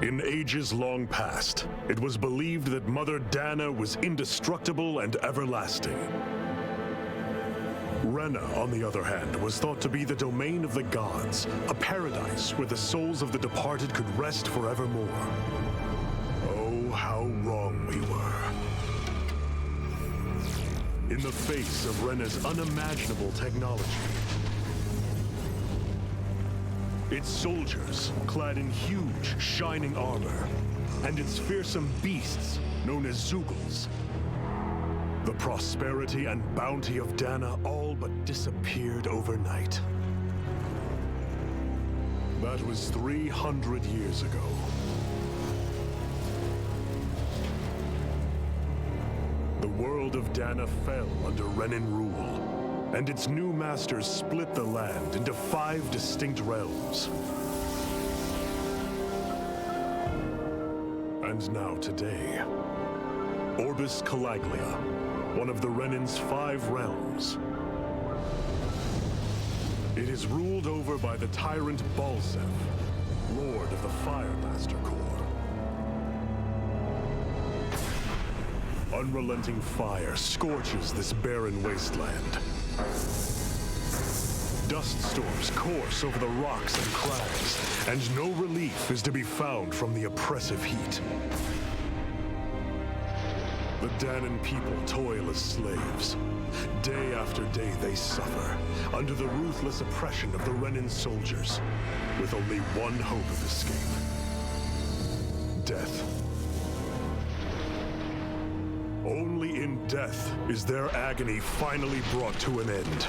In ages long past, it was believed that Mother Dana was indestructible and everlasting. Rena, on the other hand, was thought to be the domain of the gods, a paradise where the souls of the departed could rest forevermore. Oh, how wrong we were. In the face of Rena's unimaginable technology, its soldiers, clad in huge, shining armor, and its fearsome beasts, known as Zeugles. The prosperity and bounty of Dana all but disappeared overnight. That was 300 years ago. The world of Dana fell under Renan rule, and its new masters split the land into 5 distinct realms. And now today, Orbis Calaglia, one of the Renan's 5 realms. It is ruled over by the tyrant Balsef, Lord of the Firemaster Corps. Unrelenting fire scorches this barren wasteland. Dust storms course over the rocks and crags, and no relief is to be found from the oppressive heat. The Danan people toil as slaves. Day after day they suffer, under the ruthless oppression of the Renan soldiers, with only one hope of escape: death. Only in death is their agony finally brought to an end.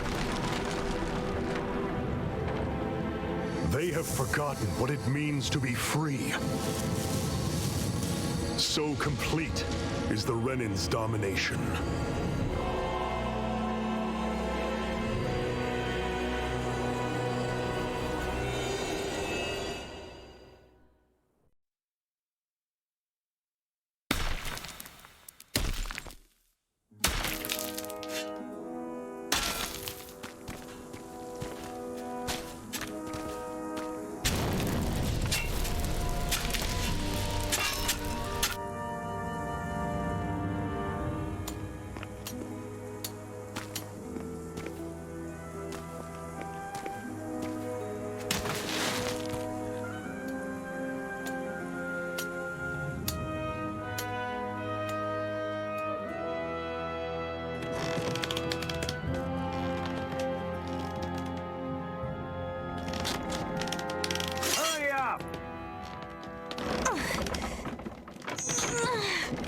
They have forgotten what it means to be free. So complete is the Renan's domination.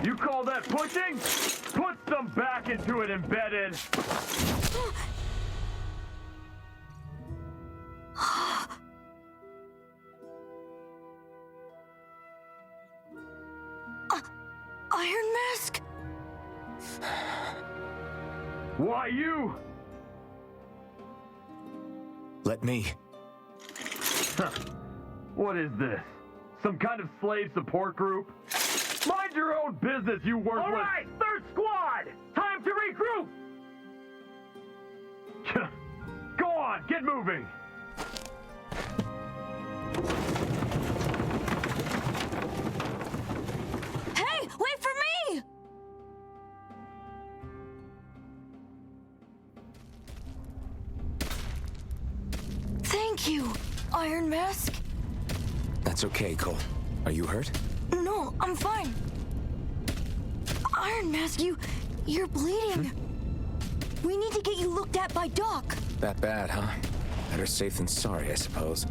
You call that pushing? Put some back into it, embedded! Iron Mask? Why you? Let me. What is this? Some kind of slave support group? Mind your own business, you worthless... All right, third squad! Time to regroup! Go on, get moving! Hey, wait for me! Thank you, Iron Mask. That's okay, Cole. Are you hurt? No, I'm fine. Iron Mask, you're bleeding. We need to get you looked at by Doc. That bad, huh? Better safe than sorry, I suppose.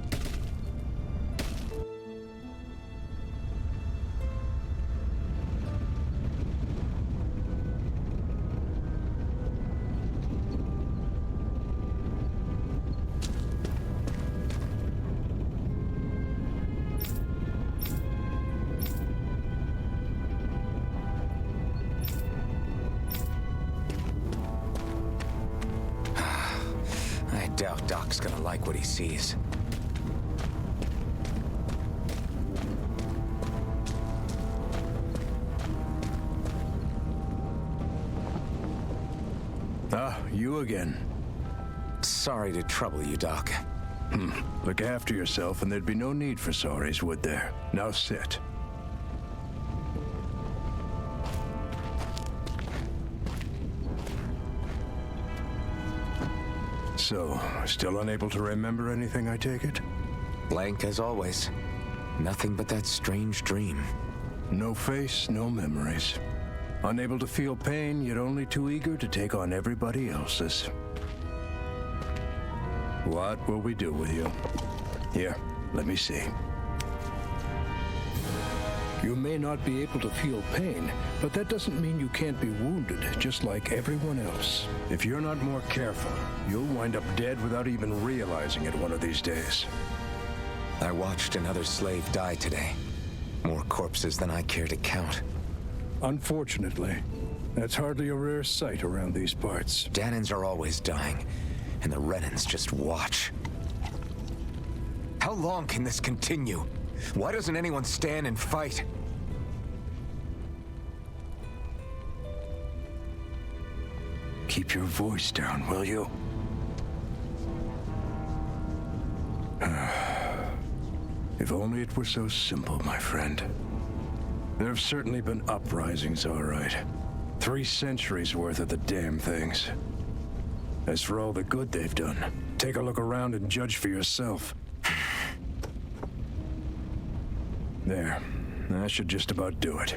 I doubt Doc's gonna like what he sees. Ah, you again. Sorry to trouble you, Doc. Look after yourself and there'd be no need for sorries, would there? Now sit. So, still unable to remember anything, I take it? Blank as always. Nothing but that strange dream. No face, no memories. Unable to feel pain, yet only too eager to take on everybody else's. What will we do with you? Here, let me see. You may not be able to feel pain, but that doesn't mean you can't be wounded, just like everyone else. If you're not more careful, you'll wind up dead without even realizing it one of these days. I watched another slave die today. More corpses than I care to count. Unfortunately, that's hardly a rare sight around these parts. Danans are always dying, and the Renans just watch. How long can this continue? Why doesn't anyone stand and fight? Keep your voice down, will you? If only it were so simple, my friend. There have certainly been uprisings, all right. 3 centuries worth of the damn things. As for all the good they've done, take a look around and judge for yourself. There. That should just about do it.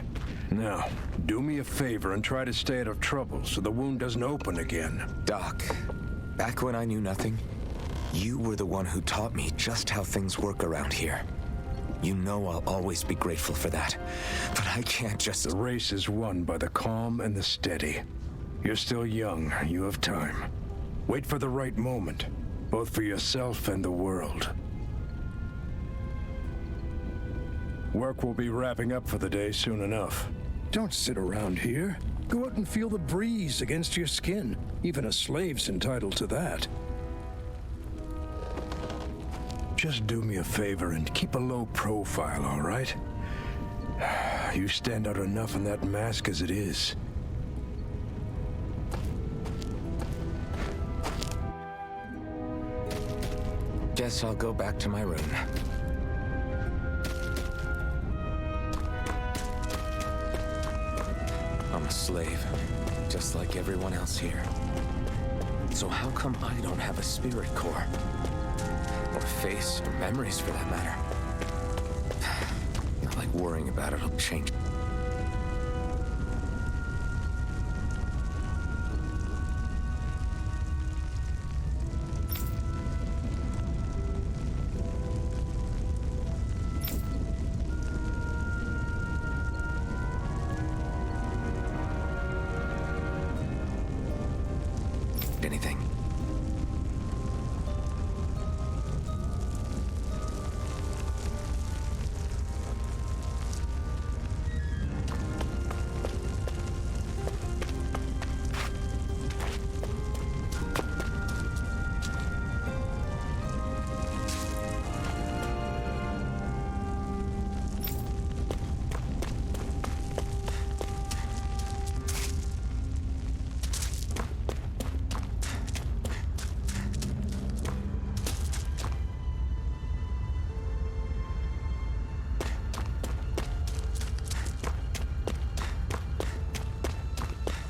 Now, do me a favor and try to stay out of trouble so the wound doesn't open again. Doc, back when I knew nothing, you were the one who taught me just how things work around here. You know I'll always be grateful for that, but I can't just... The race is won by the calm and the steady. You're still young, you have time. Wait for the right moment, both for yourself and the world. Work will be wrapping up for the day soon enough. Don't sit around here. Go out and feel the breeze against your skin. Even a slave's entitled to that. Just do me a favor and keep a low profile, all right? You stand out enough in that mask as it is. Guess I'll go back to my room. I'm a slave, just like everyone else here. So how come I don't have a spirit core? Or face, or memories for that matter? Not like worrying about it'll change. Anything.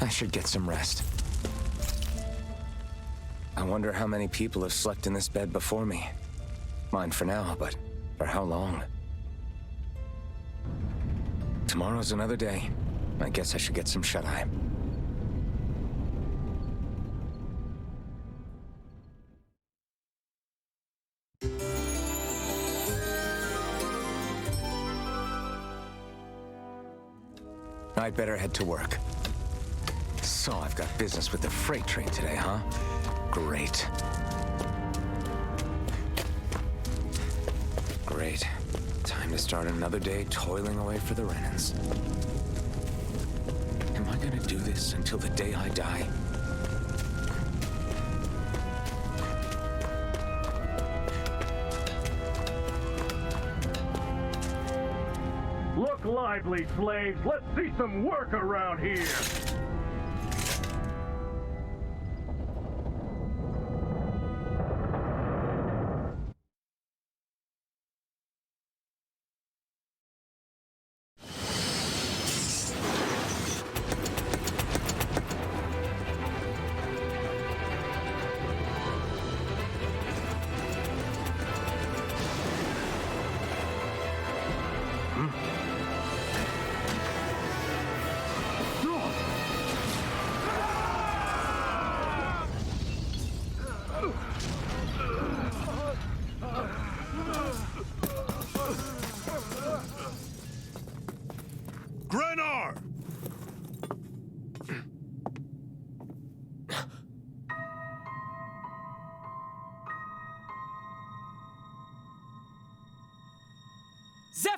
I should get some rest. I wonder how many people have slept in this bed before me. Mine for now, but for how long? Tomorrow's another day. I guess I should get some shut-eye. I'd better head to work. So I've got business with the freight train today, huh? Great. Great. Time to start another day toiling away for the Renans. Am I gonna do this until the day I die? Look lively, slaves. Let's see some work around here.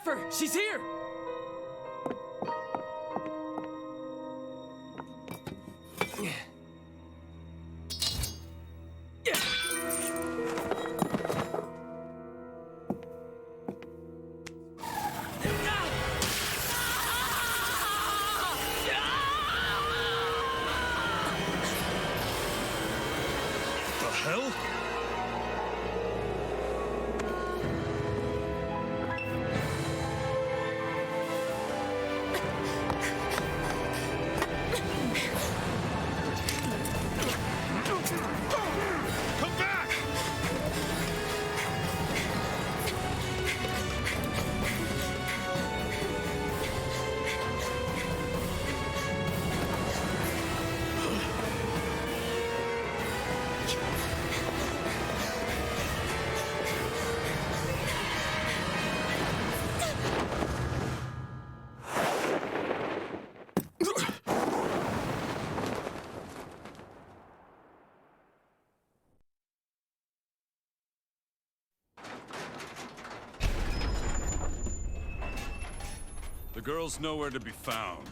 Zephyr! She's here! The hell? Come back! The girl's nowhere to be found.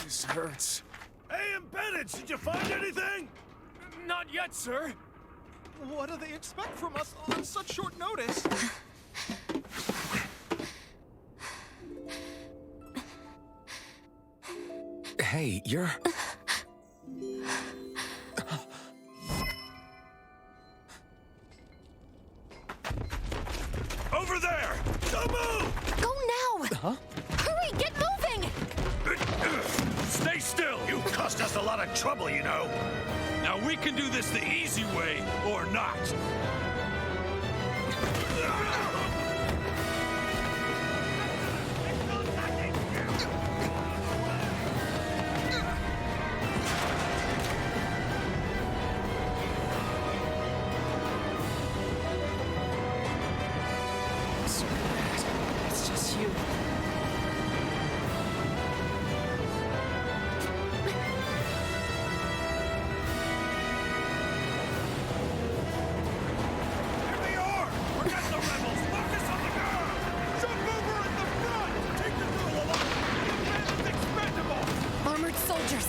This hurts. Hey, embedded, did you find anything? Not yet, sir! What do they expect from us on such short notice? Hey, you're... Over there! Don't move! Go now! Huh? Hurry, get moving! Stay still! You cost us a lot of trouble, you know. Now we can do this the easy way, or not. It's just you. Here they are! Forget the rebels! Focus on the girl! Jump over at the front! Take the girl along! The man is expendable! Armored soldiers!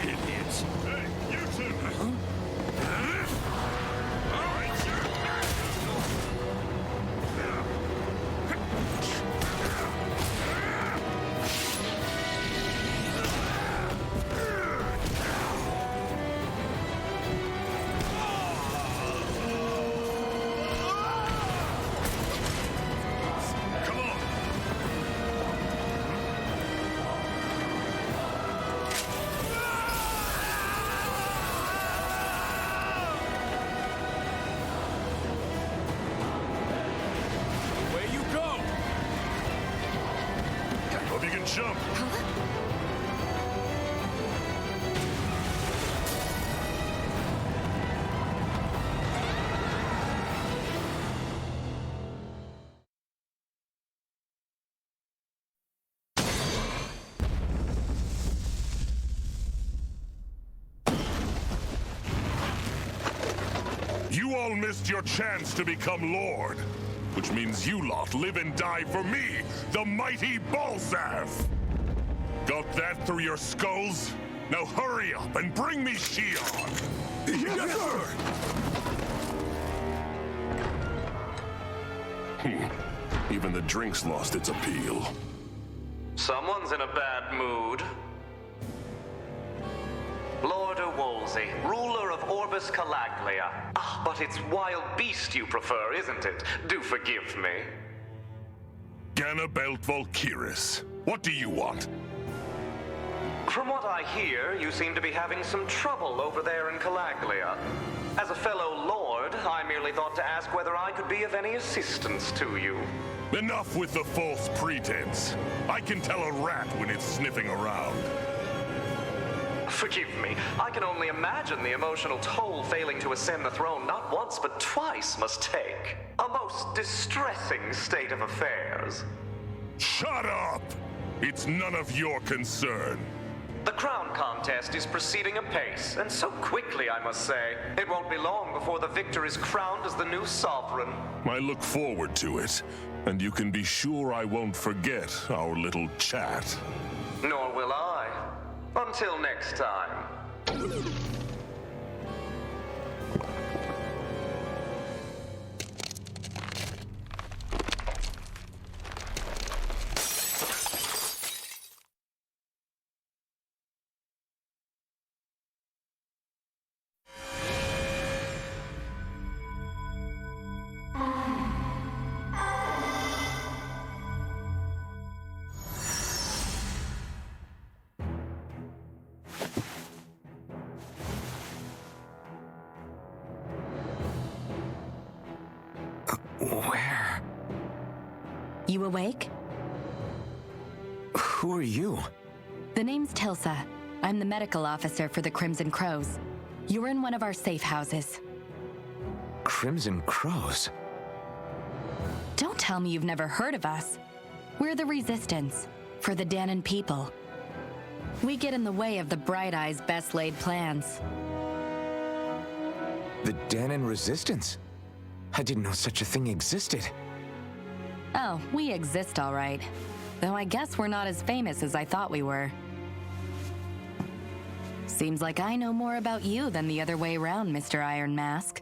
Idiots! Hey, you two! All right, sir! Come on! Where you go? Hope you can jump! You all missed your chance to become Lord, which means you lot live and die for me, the mighty Balzav! Got that through your skulls? Now hurry up and bring me Shion! Yes, sir! Even the drink's lost its appeal. Someone's in a bad mood. Lord Wolsey, ruler of Orbis Calaglia. Ah, but it's wild beast you prefer, isn't it? Do forgive me. Ganabelt Valkyris, what do you want? From what I hear, you seem to be having some trouble over there in Calaglia. As a fellow lord, I merely thought to ask whether I could be of any assistance to you. Enough with the false pretense. I can tell a rat when it's sniffing around. Forgive me, I can only imagine the emotional toll failing to ascend the throne not once but twice must take. A most distressing state of affairs. Shut up! It's none of your concern. The crown contest is proceeding apace, and so quickly, I must say. It won't be long before the victor is crowned as the new sovereign. I look forward to it, and you can be sure I won't forget our little chat. Nor will I. Until next time. Where? You awake? Who are you? The name's Tilsa. I'm the medical officer for the Crimson Crows. You're in one of our safe houses. Crimson Crows? Don't tell me you've never heard of us. We're the Resistance, for the Danon people. We get in the way of the Bright Eye's best laid plans. The Danon Resistance? I didn't know such a thing existed. Oh, we exist all right. Though I guess we're not as famous as I thought we were. Seems like I know more about you than the other way around, Mr. Iron Mask.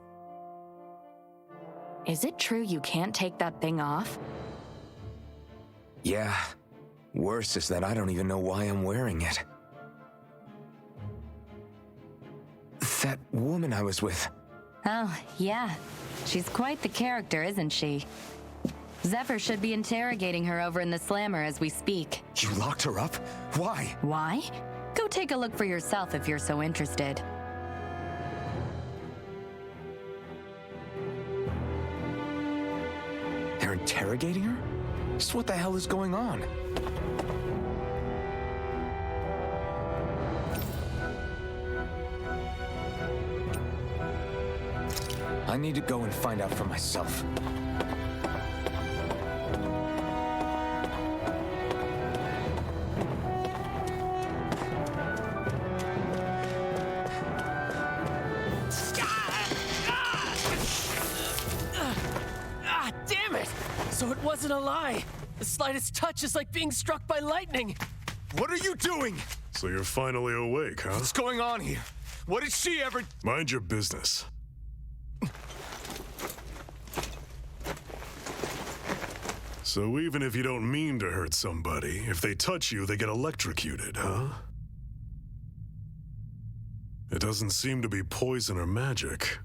Is it true you can't take that thing off? Yeah. Worse is that I don't even know why I'm wearing it. That woman I was with. Oh, yeah. She's quite the character, isn't she? Zephyr should be interrogating her over in the Slammer as we speak. You locked her up? Why? Why? Go take a look for yourself if you're so interested. They're interrogating her? Just what the hell is going on? I need to go and find out for myself. Damn it! So it wasn't a lie. The slightest touch is like being struck by lightning. What are you doing? So you're finally awake, huh? What's going on here? What did she ever... Mind your business. So even if you don't mean to hurt somebody, if they touch you, they get electrocuted, huh? It doesn't seem to be poison or magic.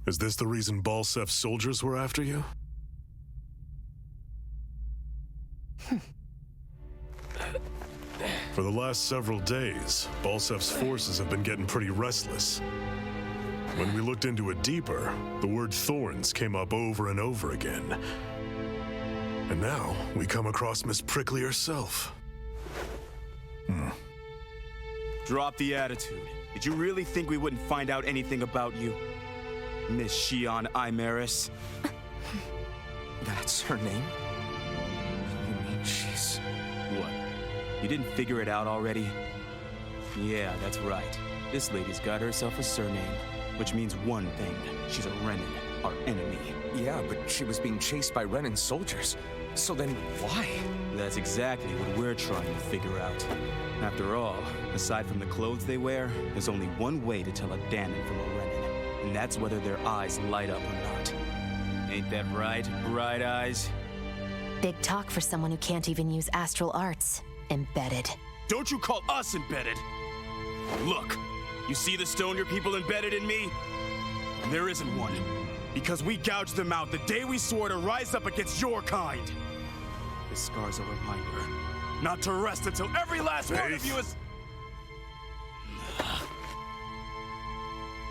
Is this the reason Balsef's soldiers were after you? For the last several days, Balsef's forces have been getting pretty restless. When we looked into it deeper, the word thorns came up over and over again. And now, we come across Miss Prickly herself. Drop the attitude. Did you really think we wouldn't find out anything about you? Miss Shion Imaris? That's her name? You mean she's... What? You didn't figure it out already? Yeah, that's right. This lady's got herself a surname, which means one thing. She's a Renin, our enemy. Yeah, but she was being chased by Renin soldiers. So then why? That's exactly what we're trying to figure out. After all, aside from the clothes they wear, there's only one way to tell a Danon from a Renin, and that's whether their eyes light up or not. Ain't that right, Bright Eyes? Big talk for someone who can't even use astral arts. Embedded. Don't you call us embedded! Look, you see the stone your people embedded in me? There isn't one. Because we gouged them out the day we swore to rise up against your kind. This scar's a reminder not to rest until every last one of you is...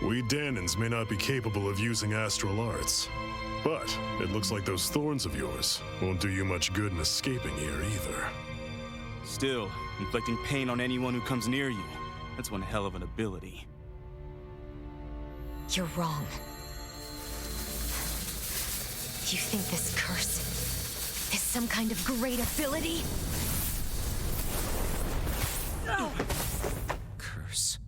We Danans may not be capable of using astral arts, but it looks like those thorns of yours won't do you much good in escaping here either. Still, inflicting pain on anyone who comes near you, that's one hell of an ability. You're wrong. You think this curse is some kind of great ability? Curse.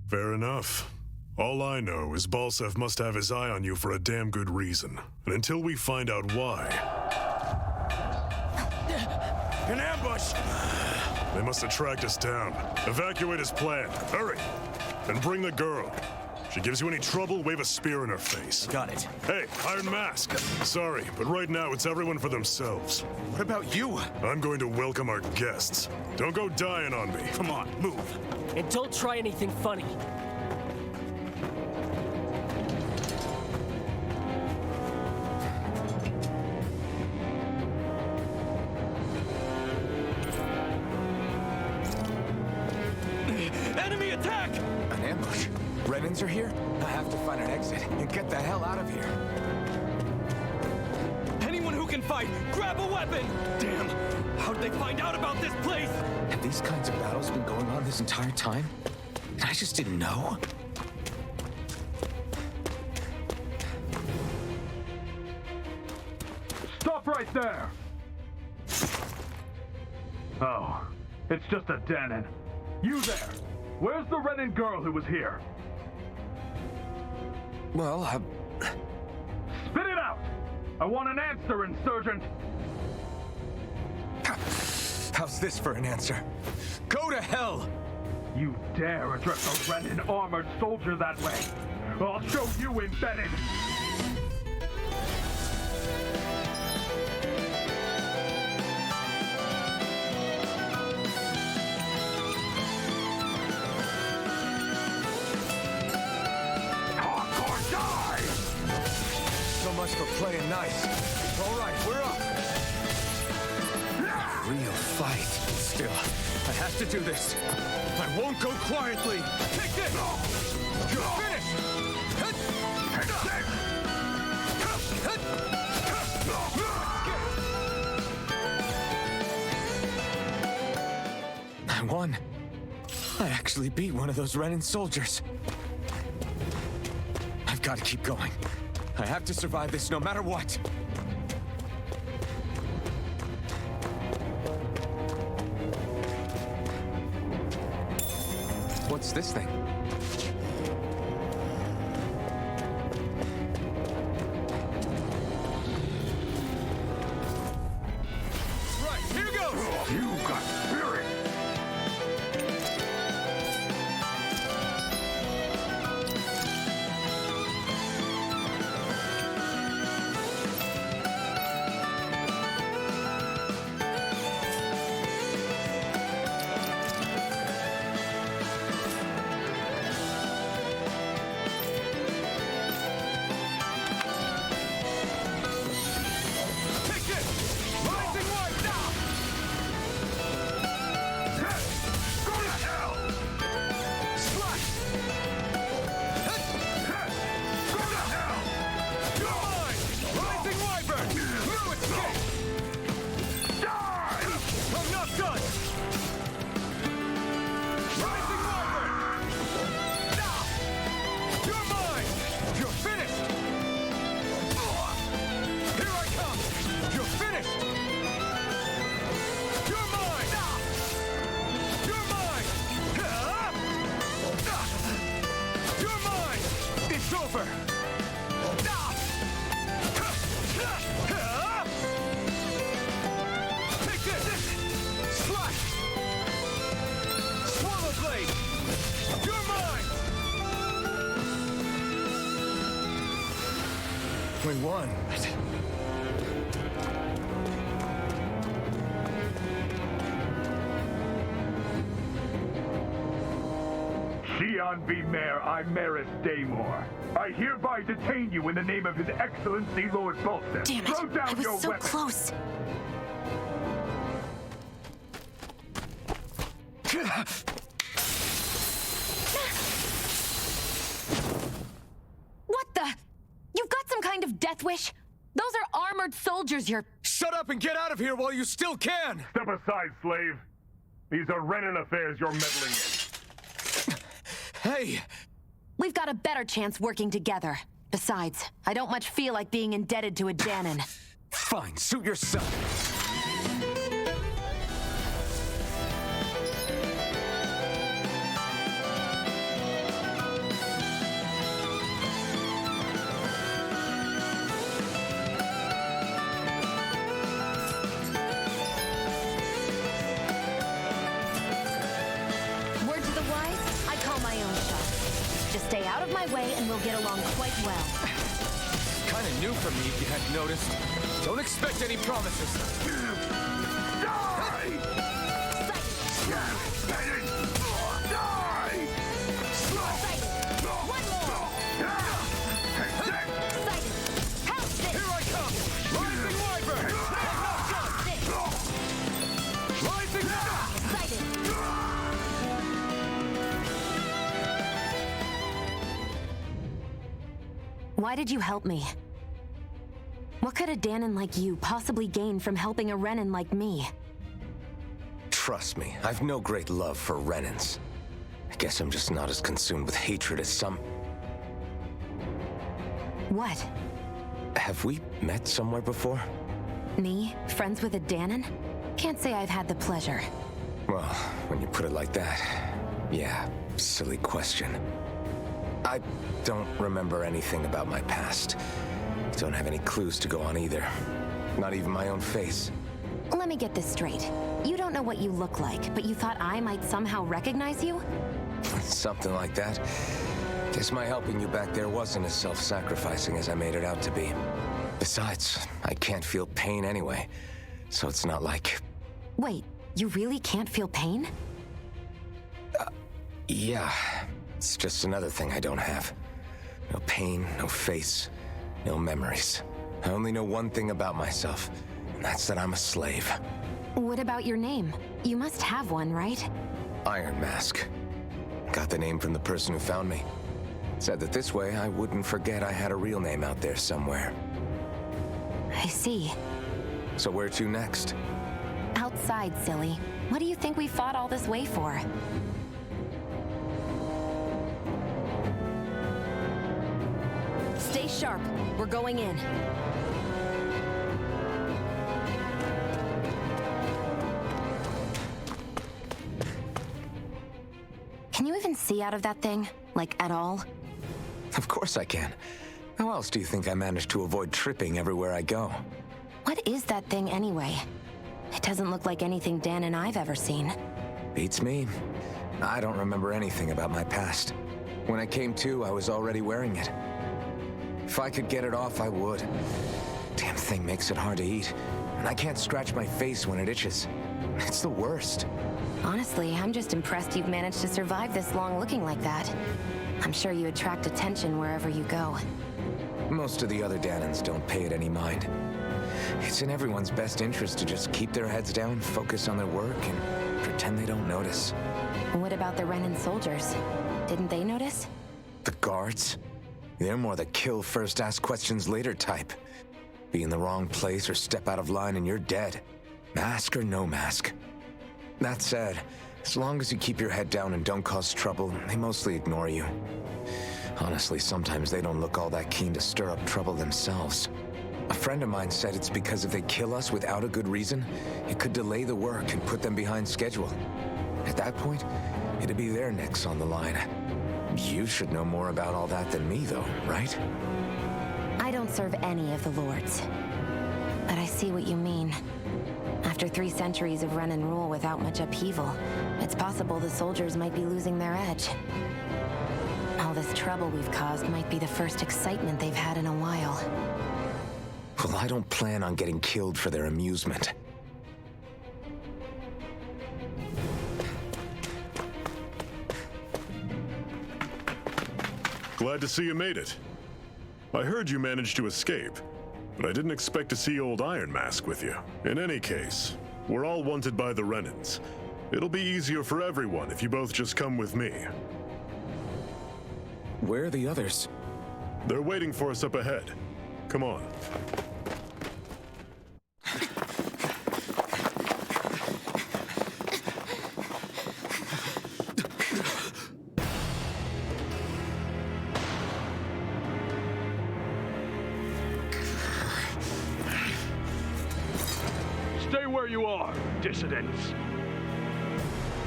Fair enough. All I know is Balsev must have his eye on you for a damn good reason. And until we find out why... An ambush! They must have tracked us down. Evacuate as planned. Hurry! And bring the girl. If she gives you any trouble, wave a spear in her face. Got it. Hey, Iron Mask. Sorry, but right now it's everyone for themselves. What about you? I'm going to welcome our guests. Don't go dying on me. Come on, move. And don't try anything funny. Enemy attack! An ambush? Renans are here? I have to find an exit and get the hell out of here. Anyone who can fight, grab a weapon! Damn! How'd they find out about this place? Have these kinds of battles been going on this entire time? And I just didn't know? Stop right there! Oh, it's just a Danon. You there! Where's the Renan girl who was here? Well, Spit it out! I want an answer, Insurgent! how's this for an answer? Go to hell! You dare address a Renan armored soldier that way? I'll show you embedded! Hardcore die! So much for playing nice. All right, we're up. Real fight. Still, I have to do this. I won't go quietly. Take this! You're finished! I won. I actually beat one of those Renan soldiers. I've got to keep going. I have to survive this no matter what. What's this thing? Right, here goes! You got spirit! Take this! Rising right now! Go to hell! Slash! Go to hell! You're mine! Rising Wyvern! No escape! Die! I'm not done! Rising Wyvern! You're mine! You're finished! Here I come! You're finished! You're mine! You're mine! You're mine! It's over! Take this! Slash! Swallow blade! You're mine! We won. Xian V. Mayor Imeris Daymore. I hereby detain you in the name of His Excellency Lord Bolster. Damn Throw it! down I was your so weapon. close. Death Wish? Those are armored soldiers you're... Shut up and get out of here while you still can! Step aside, slave. These are Renan affairs you're meddling in. Hey! We've got a better chance working together. Besides, I don't much feel like being indebted to a Danon. Fine, suit yourself. Word to the wise, I call my own shot. Just stay out of my way and we'll get along quite well. Kinda new for me, if you hadn't noticed. Don't expect any promises. Die! Yes, Bennett! Die! One more! Here I come! Rising Wyvern! Rising Why did you help me? What could a Danon like you possibly gain from helping a Renan like me? Trust me, I've no great love for Renans. I guess I'm just not as consumed with hatred as some... What? Have we met somewhere before? Me? Friends with a Danon? Can't say I've had the pleasure. Well, when you put it like that, yeah, silly question. I don't remember anything about my past. Don't have any clues to go on either. Not even my own face. Let me get this straight. You don't know what you look like, but you thought I might somehow recognize you? Something like that. Guess my helping you back there wasn't as self-sacrificing as I made it out to be. Besides, I can't feel pain anyway, so it's not like... Wait, you really can't feel pain? Yeah, it's just another thing I don't have. No pain, no face, no memories. I only know one thing about myself, and that's that I'm a slave. What about your name? You must have one, right? Iron Mask. Got the name from the person who found me. Said that this way I wouldn't forget I had a real name out there somewhere. I see. So where to next? Outside, silly. What do you think we fought all this way for? Stay sharp. We're going in. Can you even see out of that thing? Like, at all? Of course I can. How else do you think I managed to avoid tripping everywhere I go? What is that thing anyway? It doesn't look like anything Dan and I've ever seen. Beats me. I don't remember anything about my past. When I came to, I was already wearing it. If I could get it off, I would. Damn thing makes it hard to eat, and I can't scratch my face when it itches. It's the worst. Honestly, I'm just impressed you've managed to survive this long looking like that. I'm sure you attract attention wherever you go. Most of the other Danons don't pay it any mind. It's in everyone's best interest to just keep their heads down, focus on their work, and pretend they don't notice. What about the Renan soldiers? Didn't they notice? The guards? They're more the kill first, ask questions later type. Be in the wrong place or step out of line and you're dead. Mask or no mask. That said, as long as you keep your head down and don't cause trouble, they mostly ignore you. Honestly, sometimes they don't look all that keen to stir up trouble themselves. A friend of mine said it's because if they kill us without a good reason, it could delay the work and put them behind schedule. At that point, it'd be their necks on the line. You should know more about all that than me, though, right? I don't serve any of the lords. But I see what you mean. After 3 centuries of run and rule without much upheaval, it's possible the soldiers might be losing their edge. All this trouble we've caused might be the first excitement they've had in a while. Well, I don't plan on getting killed for their amusement. Glad to see you made it. I heard you managed to escape, but I didn't expect to see old Iron Mask with you. In any case, we're all wanted by the Renans. It'll be easier for everyone if you both just come with me. Where are the others? They're waiting for us up ahead. Come on. Stay where you are, dissidents.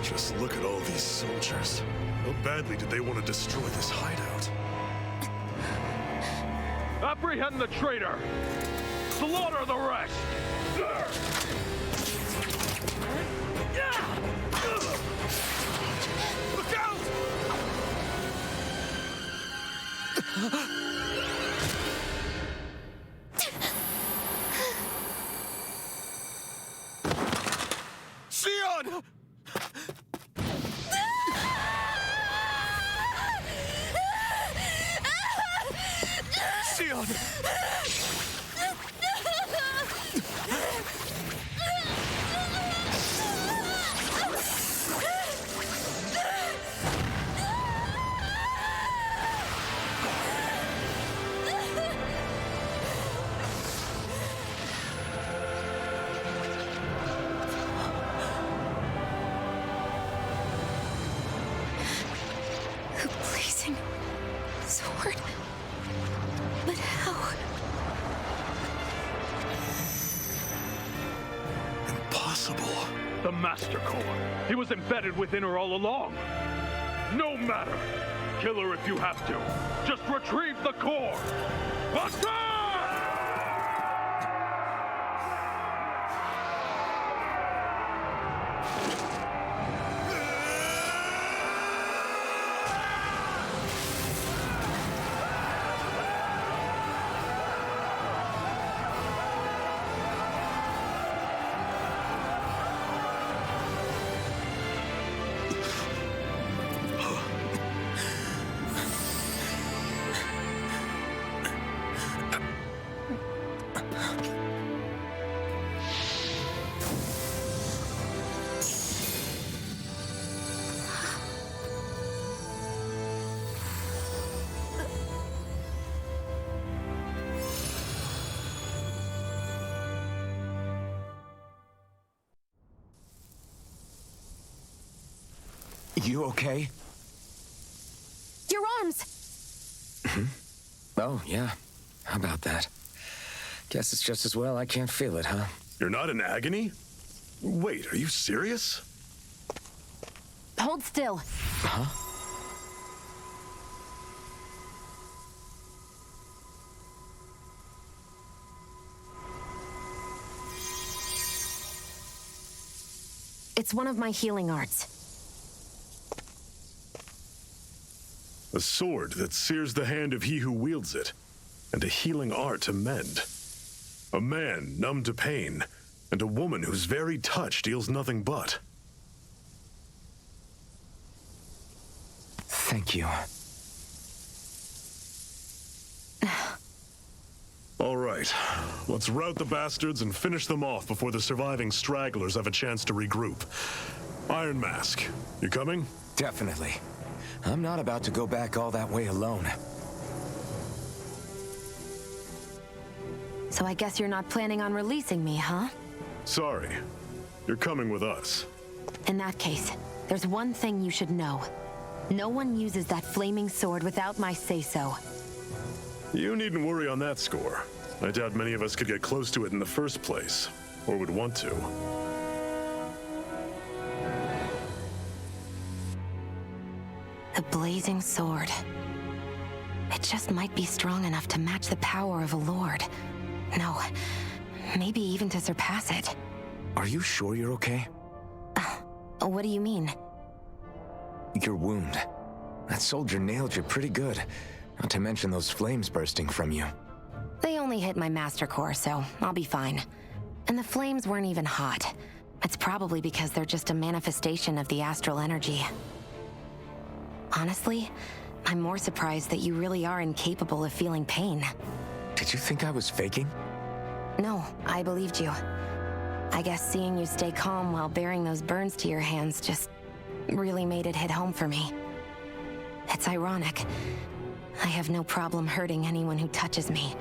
Just look at all these soldiers. How badly did they want to destroy this hideout? Apprehend the traitor! Slaughter the rest! Look out! Sion! Sion! The blazing sword. But how? Impossible. The Master Core. He was embedded within her all along. No matter. Kill her if you have to. Just retrieve the core. Attack! You okay? Your arms! Oh, yeah. How about that? Guess it's just as well I can't feel it, huh? You're not in agony? Wait, are you serious? Hold still. Huh? It's one of my healing arts. A sword that sears the hand of he who wields it, and a healing art to mend. A man numb to pain, and a woman whose very touch deals nothing but. Thank you. All right, let's rout the bastards and finish them off before the surviving stragglers have a chance to regroup. Iron Mask, you coming? Definitely. I'm not about to go back all that way alone. So I guess you're not planning on releasing me, huh? Sorry, you're coming with us. In that case, there's one thing you should know. No one uses that flaming sword without my say-so. You needn't worry on that score. I doubt many of us could get close to it in the first place, or would want to. The blazing sword. It just might be strong enough to match the power of a lord. No, maybe even to surpass it. Are you sure you're okay? What do you mean? Your wound. That soldier nailed you pretty good. Not to mention those flames bursting from you. They only hit my master core, so I'll be fine. And the flames weren't even hot. It's probably because they're just a manifestation of the astral energy. Honestly, I'm more surprised that you really are incapable of feeling pain. Did you think I was faking? No, I believed you. I guess seeing you stay calm while bearing those burns to your hands just really made it hit home for me. It's ironic. I have no problem hurting anyone who touches me.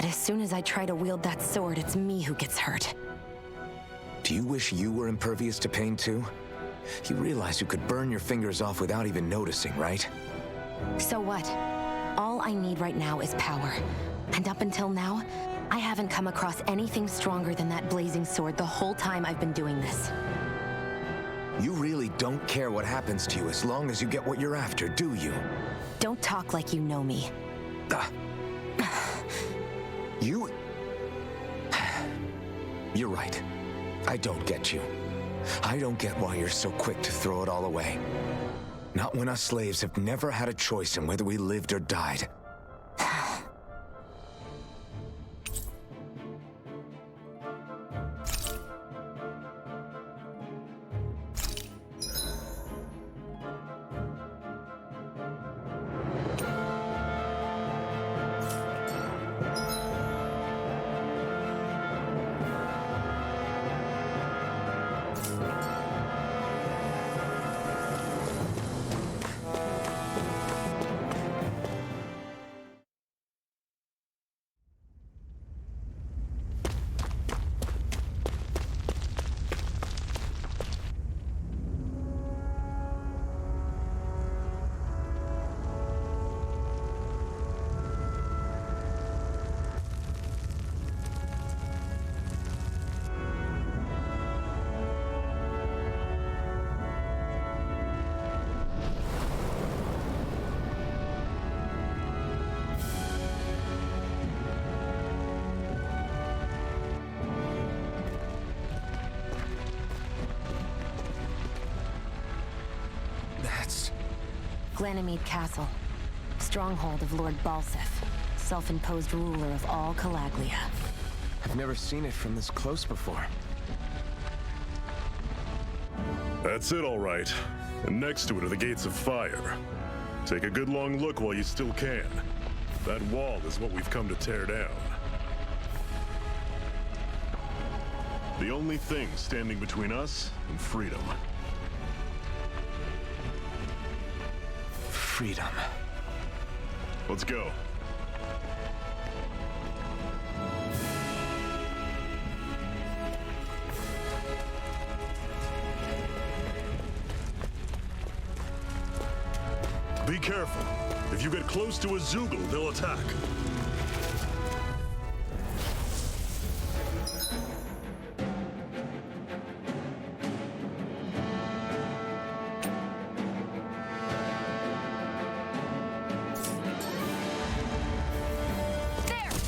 But as soon as I try to wield that sword, it's me who gets hurt. Do you wish you were impervious to pain too? You realize you could burn your fingers off without even noticing, right? So what? All I need right now is power. And up until now, I haven't come across anything stronger than that blazing sword the whole time I've been doing this. You really don't care what happens to you as long as you get what you're after, do you? Don't talk like you know me. You're right. I don't get you. I don't get why you're so quick to throw it all away. Not when us slaves have never had a choice in whether we lived or died. Ganymede Castle, stronghold of Lord Balsef, self-imposed ruler of all Calaglia. I've never seen it from this close before. That's it, all right. And next to it are the gates of fire. Take a good long look while you still can. That wall is what we've come to tear down. The only thing standing between us and freedom. Freedom. Let's go. Be careful. If you get close to a Zoogle, they'll attack.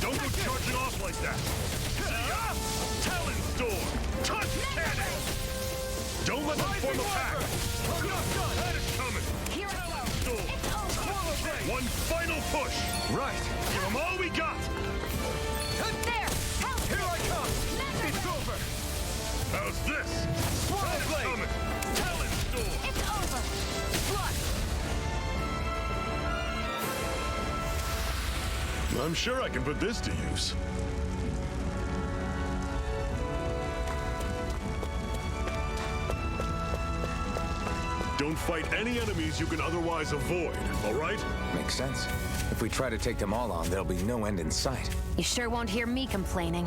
Don't go charging off like that. See ya! Talon Storm! Touch cannon! Don't let them form a pack! That is coming! Here I go! Storm! One final push! Right! Give them all we got! There! Help! Here I come! It's over! How's this? That is coming! Talon Storm! It's over! Blood! I'm sure I can put this to use. Don't fight any enemies you can otherwise avoid, all right? Makes sense. If we try to take them all on, there'll be no end in sight. You sure won't hear me complaining.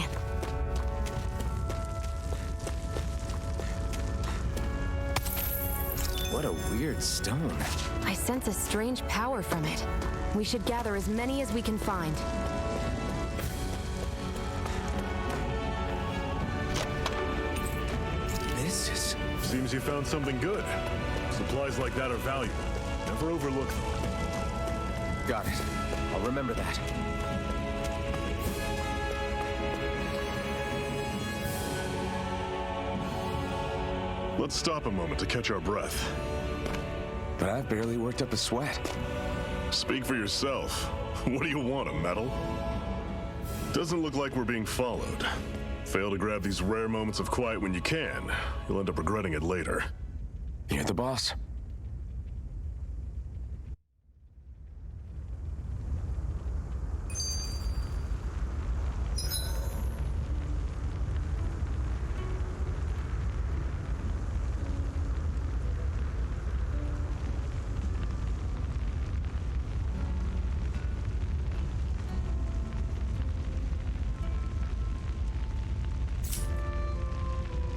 What a weird stone. I sense a strange power from it. We should gather as many as we can find. This is... Seems you found something good. Supplies like that are valuable. Never overlook them. Got it. I'll remember that. Let's stop a moment to catch our breath. But I've barely worked up a sweat. Speak for yourself. What do you want, a medal? Doesn't look like we're being followed. Fail to grab these rare moments of quiet when you can. You'll end up regretting it later. You're the boss.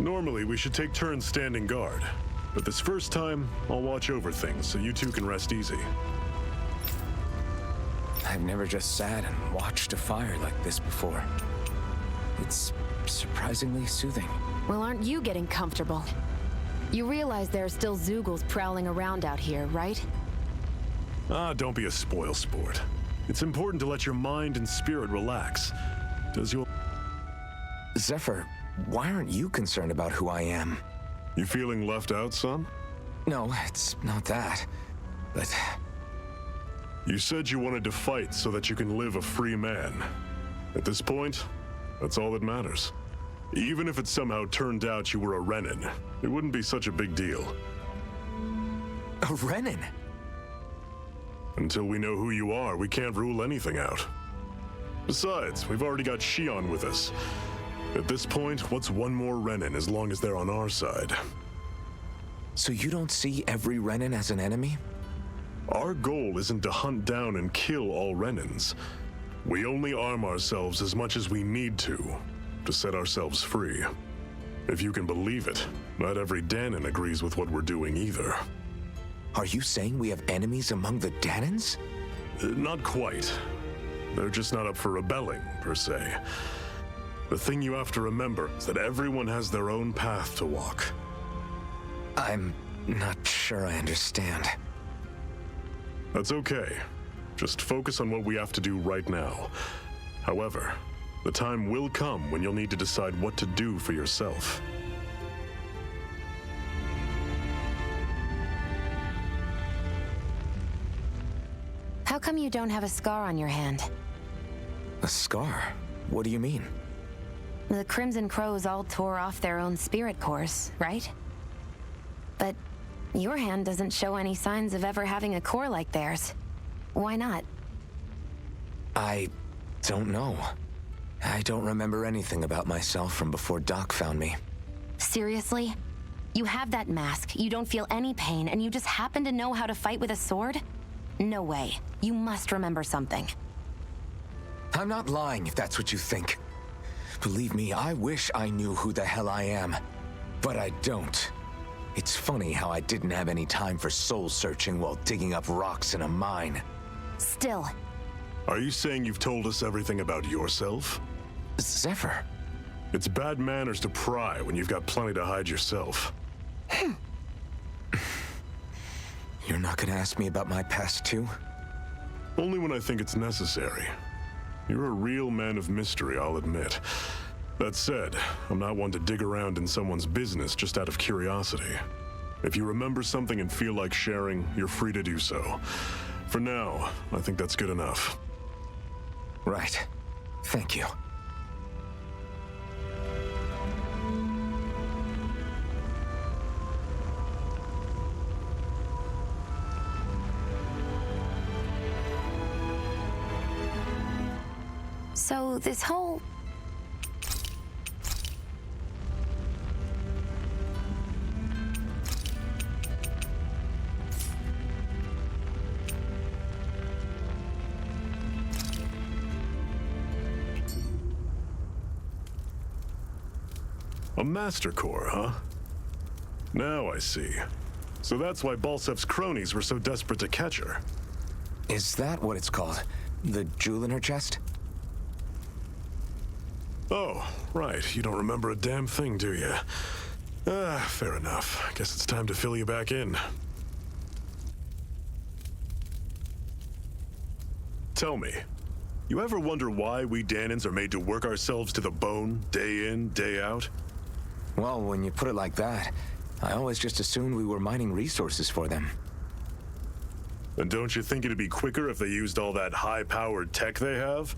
Normally, we should take turns standing guard. But this first time, I'll watch over things so you two can rest easy. I've never just sat and watched a fire like this before. It's surprisingly soothing. Well, aren't you getting comfortable? You realize there are still Zeugles prowling around out here, right? Don't be a spoil sport. It's important to let your mind and spirit relax. Does your... Zephyr, why aren't you concerned about who I am? You feeling left out, son? No, it's not that. But... You said you wanted to fight so that you can live a free man. At this point, that's all that matters. Even if it somehow turned out you were a Renin, it wouldn't be such a big deal. A Renin? Until we know who you are, we can't rule anything out. Besides, we've already got Shion with us. At this point, what's one more Renin as long as they're on our side? So you don't see every Renin as an enemy? Our goal isn't to hunt down and kill all Renins. We only arm ourselves as much as we need to set ourselves free. If you can believe it, not every Danon agrees with what we're doing either. Are you saying we have enemies among the Danons? Not quite. They're just not up for rebelling, per se. The thing you have to remember is that everyone has their own path to walk. I'm not sure I understand. That's okay. Just focus on what we have to do right now. However, the time will come when you'll need to decide what to do for yourself. How come you don't have a scar on your hand? A scar? What do you mean? The Crimson Crows all tore off their own spirit cores, right? But your hand doesn't show any signs of ever having a core like theirs. Why not? I don't know. I don't remember anything about myself from before Doc found me. Seriously? You have that mask, you don't feel any pain, and you just happen to know how to fight with a sword? No way. You must remember something. I'm not lying if that's what you think. Believe me, I wish I knew who the hell I am. But I don't. It's funny how I didn't have any time for soul searching while digging up rocks in a mine. Still. Are you saying you've told us everything about yourself? Zephyr. It's bad manners to pry when you've got plenty to hide yourself. You're not gonna ask me about my past too? Only when I think it's necessary. You're a real man of mystery, I'll admit. That said, I'm not one to dig around in someone's business just out of curiosity. If you remember something and feel like sharing, you're free to do so. For now, I think that's good enough. Right. Thank you. So this whole... A Master Core, huh? Now I see. So that's why Balsef's cronies were so desperate to catch her. Is that what it's called? The jewel in her chest? Oh, right. You don't remember a damn thing, do you? Fair enough. Guess it's time to fill you back in. Tell me, you ever wonder why we Danons are made to work ourselves to the bone, day in, day out? Well, when you put it like that, I always just assumed we were mining resources for them. And don't you think it'd be quicker if they used all that high-powered tech they have?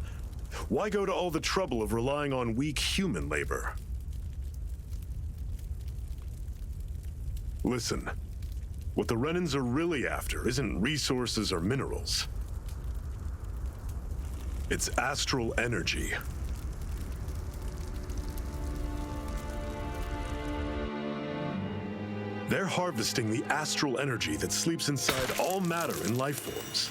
Why go to all the trouble of relying on weak human labor? Listen, what the Renins are really after isn't resources or minerals. It's astral energy. They're harvesting the astral energy that sleeps inside all matter and life forms.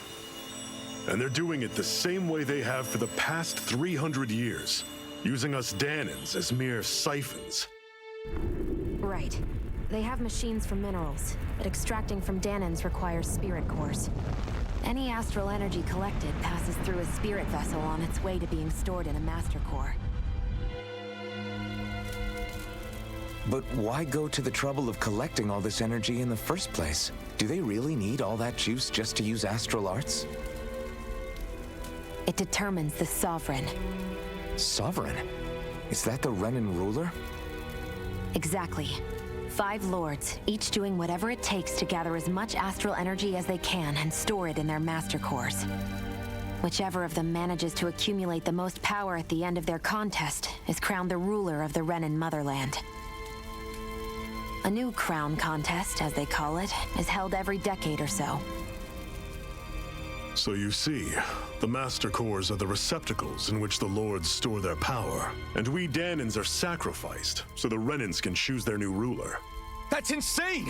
And they're doing it the same way they have for the past 300 years, using us Danons as mere siphons. right. They have machines for minerals, but extracting from Danans requires spirit cores. Any astral energy collected passes through a spirit vessel on its way to being stored in a master core. But why go to the trouble of collecting all this energy in the first place? Do they really need all that juice just to use astral arts? It determines the Sovereign. Sovereign? Is that the Renan ruler? Exactly. 5 lords, each doing whatever it takes to gather as much astral energy as they can and store it in their master cores. Whichever of them manages to accumulate the most power at the end of their contest is crowned the ruler of the Renan motherland. A new crown contest, as they call it, is held every decade or so. So you see, the Master Cores are the receptacles in which the Lords store their power. And we Danans are sacrificed, so the Renans can choose their new ruler. That's insane!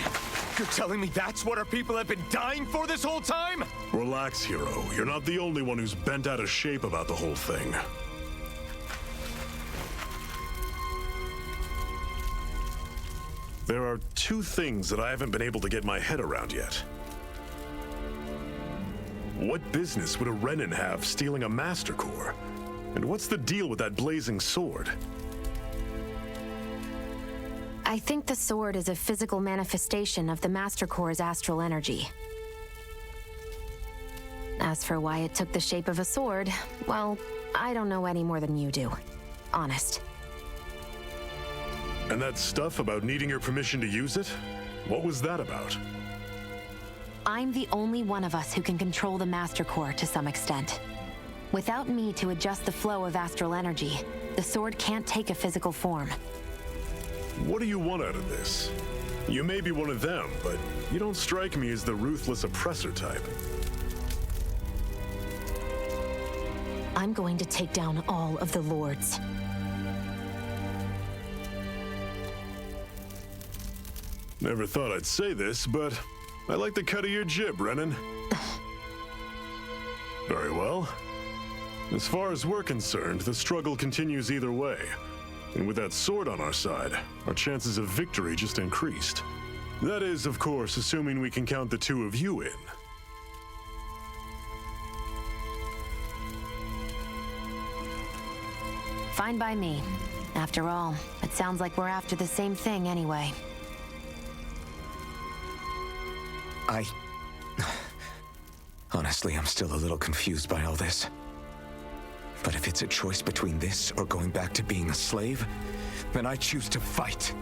You're telling me that's what our people have been dying for this whole time? Relax, hero. You're not the only one who's bent out of shape about the whole thing. There are 2 things that I haven't been able to get my head around yet. What business would a Renan have stealing a Master Core? And what's the deal with that blazing sword? I think the sword is a physical manifestation of the Master Core's astral energy. As for why it took the shape of a sword, well, I don't know any more than you do. Honest. And that stuff about needing your permission to use it? What was that about? I'm the only one of us who can control the Master Core to some extent. Without me to adjust the flow of astral energy, the sword can't take a physical form. What do you want out of this? You may be one of them, but you don't strike me as the ruthless oppressor type. I'm going to take down all of the lords. Never thought I'd say this, but I like the cut of your jib, Renan. Very well. As far as we're concerned, the struggle continues either way. And with that sword on our side, our chances of victory just increased. That is, of course, assuming we can count the 2 of you in. Fine by me. After all, it sounds like we're after the same thing anyway. Honestly, I'm still a little confused by all this. But if it's a choice between this or going back to being a slave, then I choose to fight.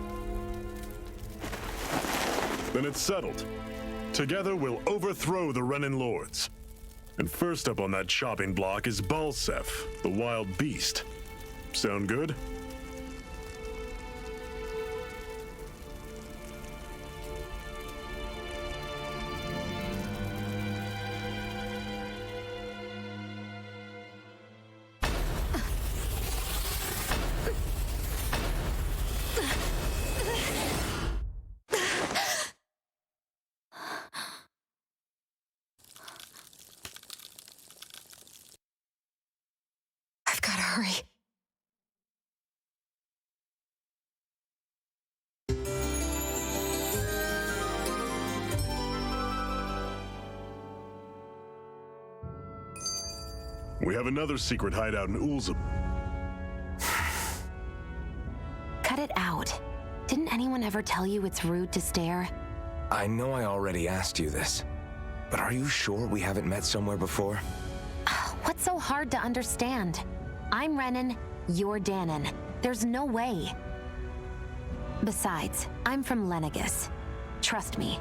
Then it's settled. Together, we'll overthrow the Renan Lords. And first up on that chopping block is Balsef, the wild beast. Sound good? I've gotta hurry. We have another secret hideout in Ulza. Cut it out. Didn't anyone ever tell you it's rude to stare? I know I already asked you this, but are you sure we haven't met somewhere before? What's so hard to understand? I'm Renan, you're Danan. There's no way. Besides, I'm from Lenegis. Trust me,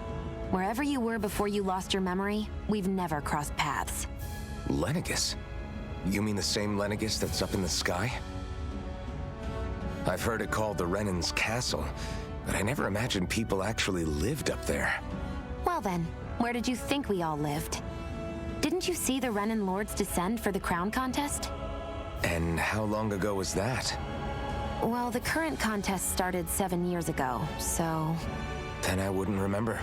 wherever you were before you lost your memory, we've never crossed paths. Lenegis? You mean the same Lenegis that's up in the sky? I've heard it called the Renan's Castle, but I never imagined people actually lived up there. Well then, where did you think we all lived? Didn't you see the Renan Lords descend for the crown contest? And how long ago was that? Well, the current contest started 7 years ago, so... Then I wouldn't remember.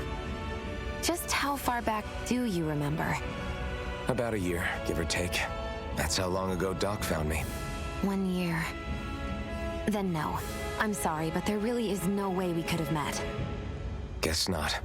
Just how far back do you remember? About a year, give or take. That's how long ago Doc found me. 1 year. Then no. I'm sorry, but there really is no way we could have met. Guess not.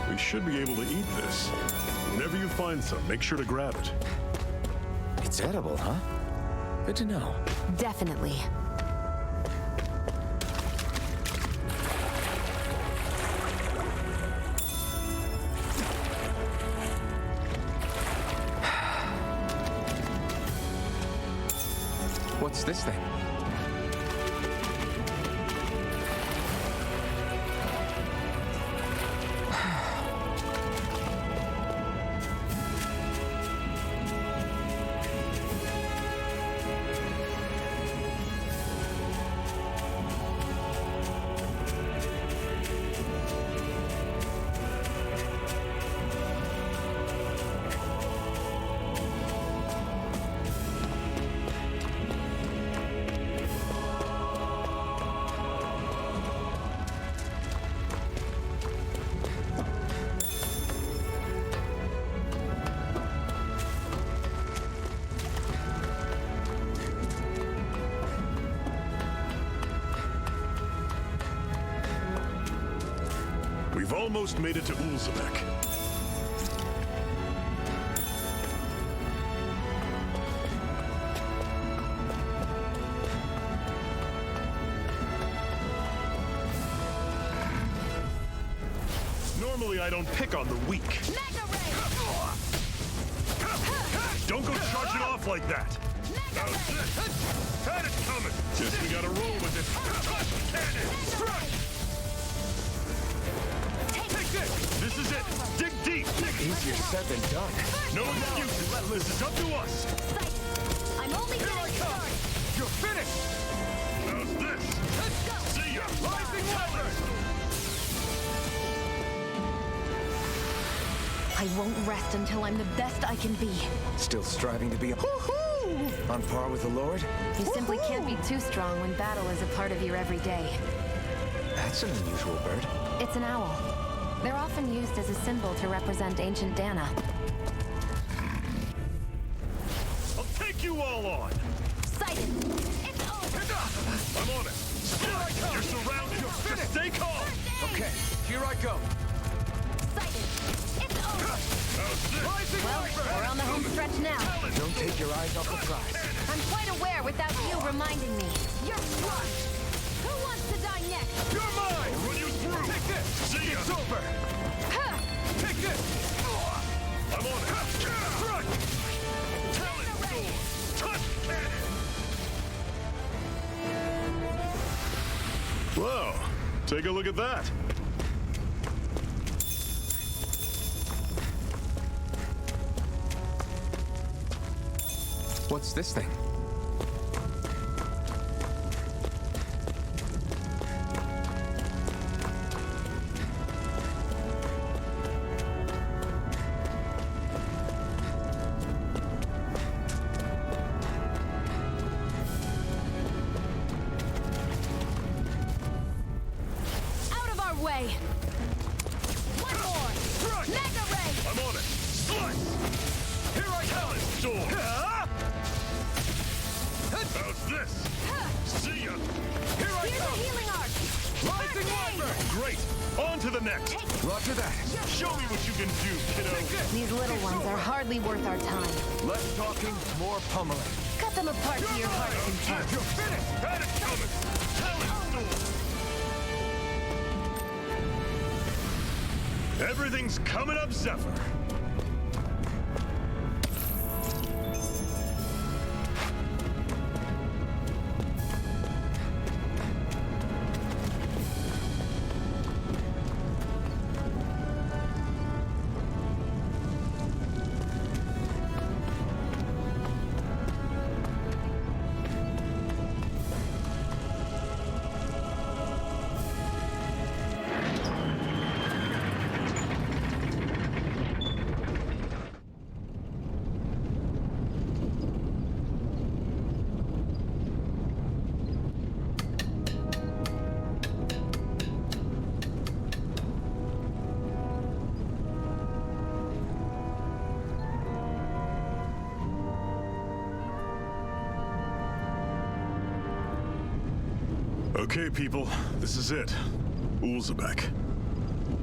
We should be able to eat this. Whenever you find some, make sure to grab it. It's edible, huh? Good to know. Definitely. What's this thing? We've almost made it to Ulzebek. Normally I don't pick on the weak. Don't go charging off like that. How's this? Had it coming. Guess we gotta roll with it. Touch cannon. This is it! Dig deep! Easier said than done. No excuses! This is up to us! I'm only getting started! You're finished! How's this? Let's go! See ya! Rising weather! I won't rest until I'm the best I can be. Still striving to be on par with the Lord? You simply can't be too strong when battle is a part of your everyday. That's an unusual bird. It's an owl. They're often used as a symbol to represent ancient Dana. I'll take you all on! Sighted! It's over! I'm on it! Here I come! You're surrounded! You're finished! Stay calm! Okay, here I go. Sighted! It's over! How's this? Well, we're on the home stretch now. Don't take your eyes off the prize. I'm quite aware without you reminding me. You're crushed! Who wants to die next? You're mine! I'll run you through! Take this! See ya! It's over! Take this! I'm on it! Front! Talon sword! Touch cannon! Whoa! Take a look at that! What's this thing? Way. One more. Right. Mega ray. I'm on it. Slice. Here I come. Sword. How's this? See ya. Here I Here's come. a healing arc. Rising Wyvern. Great. On to the next. Roger that. Show me what you can do, kiddo. These little ones are hardly worth our time. Less talking, more pummeling. Cut them apart to your heart's content. You're finished. Had it coming. Talon sword. Everything's coming up, Zephyr. Okay, people, this is it. Ulzebek.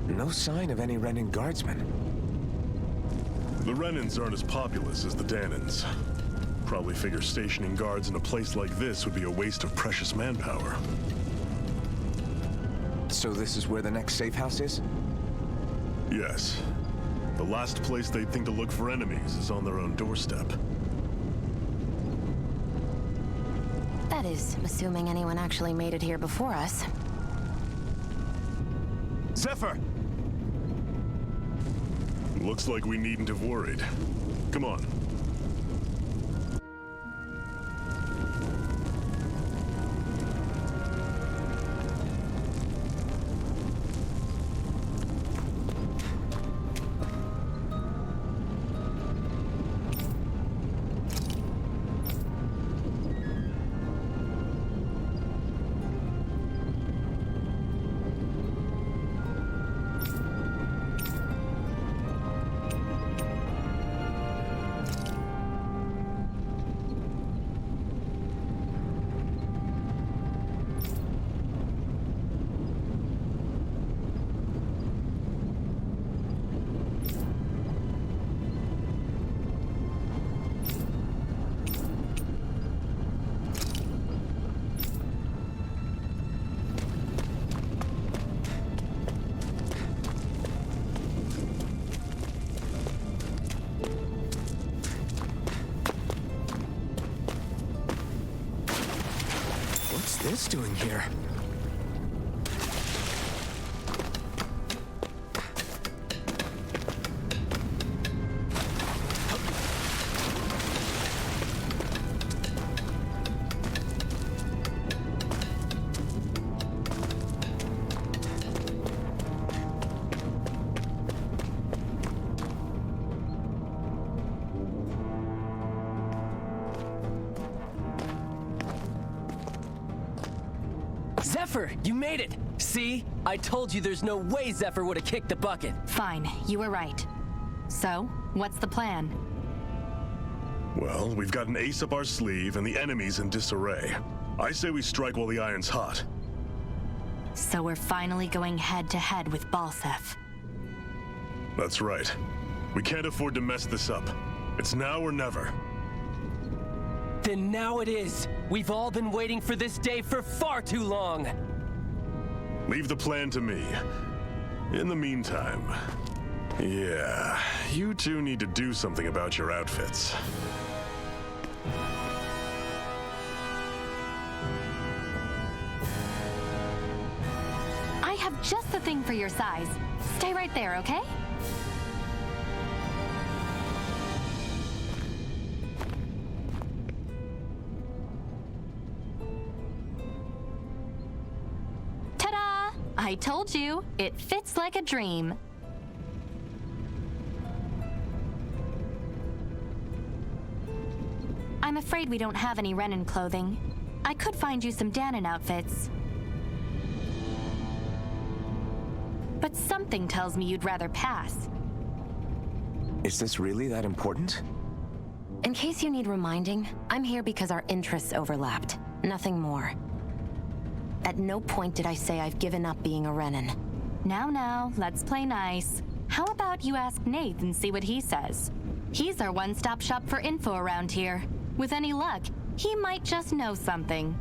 No sign of any Renan guardsmen. The Renans aren't as populous as the Danans. Probably figure stationing guards in a place like this would be a waste of precious manpower. So this is where the next safe house is? Yes. The last place they'd think to look for enemies is on their own doorstep. That is, assuming anyone actually made it here before us. Zephyr! Looks like we needn't have worried. Come on. What's this doing here? Zephyr, you made it! See? I told you there's no way Zephyr would have kicked the bucket. Fine, you were right. So, what's the plan? Well, we've got an ace up our sleeve and the enemy's in disarray. I say we strike while the iron's hot. So we're finally going head-to-head with Balsef. That's right. We can't afford to mess this up. It's now or never. Then now it is. We've all been waiting for this day for far too long. Leave the plan to me. In the meantime, yeah, you two need to do something about your outfits. I have just the thing for your size. Stay right there, okay? Ta-da! I told you, it fits like a dream. I'm afraid we don't have any Renan clothing. I could find you some Danon outfits. But something tells me you'd rather pass. Is this really that important? In case you need reminding, I'm here because our interests overlapped. Nothing more. At no point did I say I've given up being a Renan. Now, let's play nice. How about you ask Nath and see what he says? He's our one-stop shop for info around here. With any luck, he might just know something.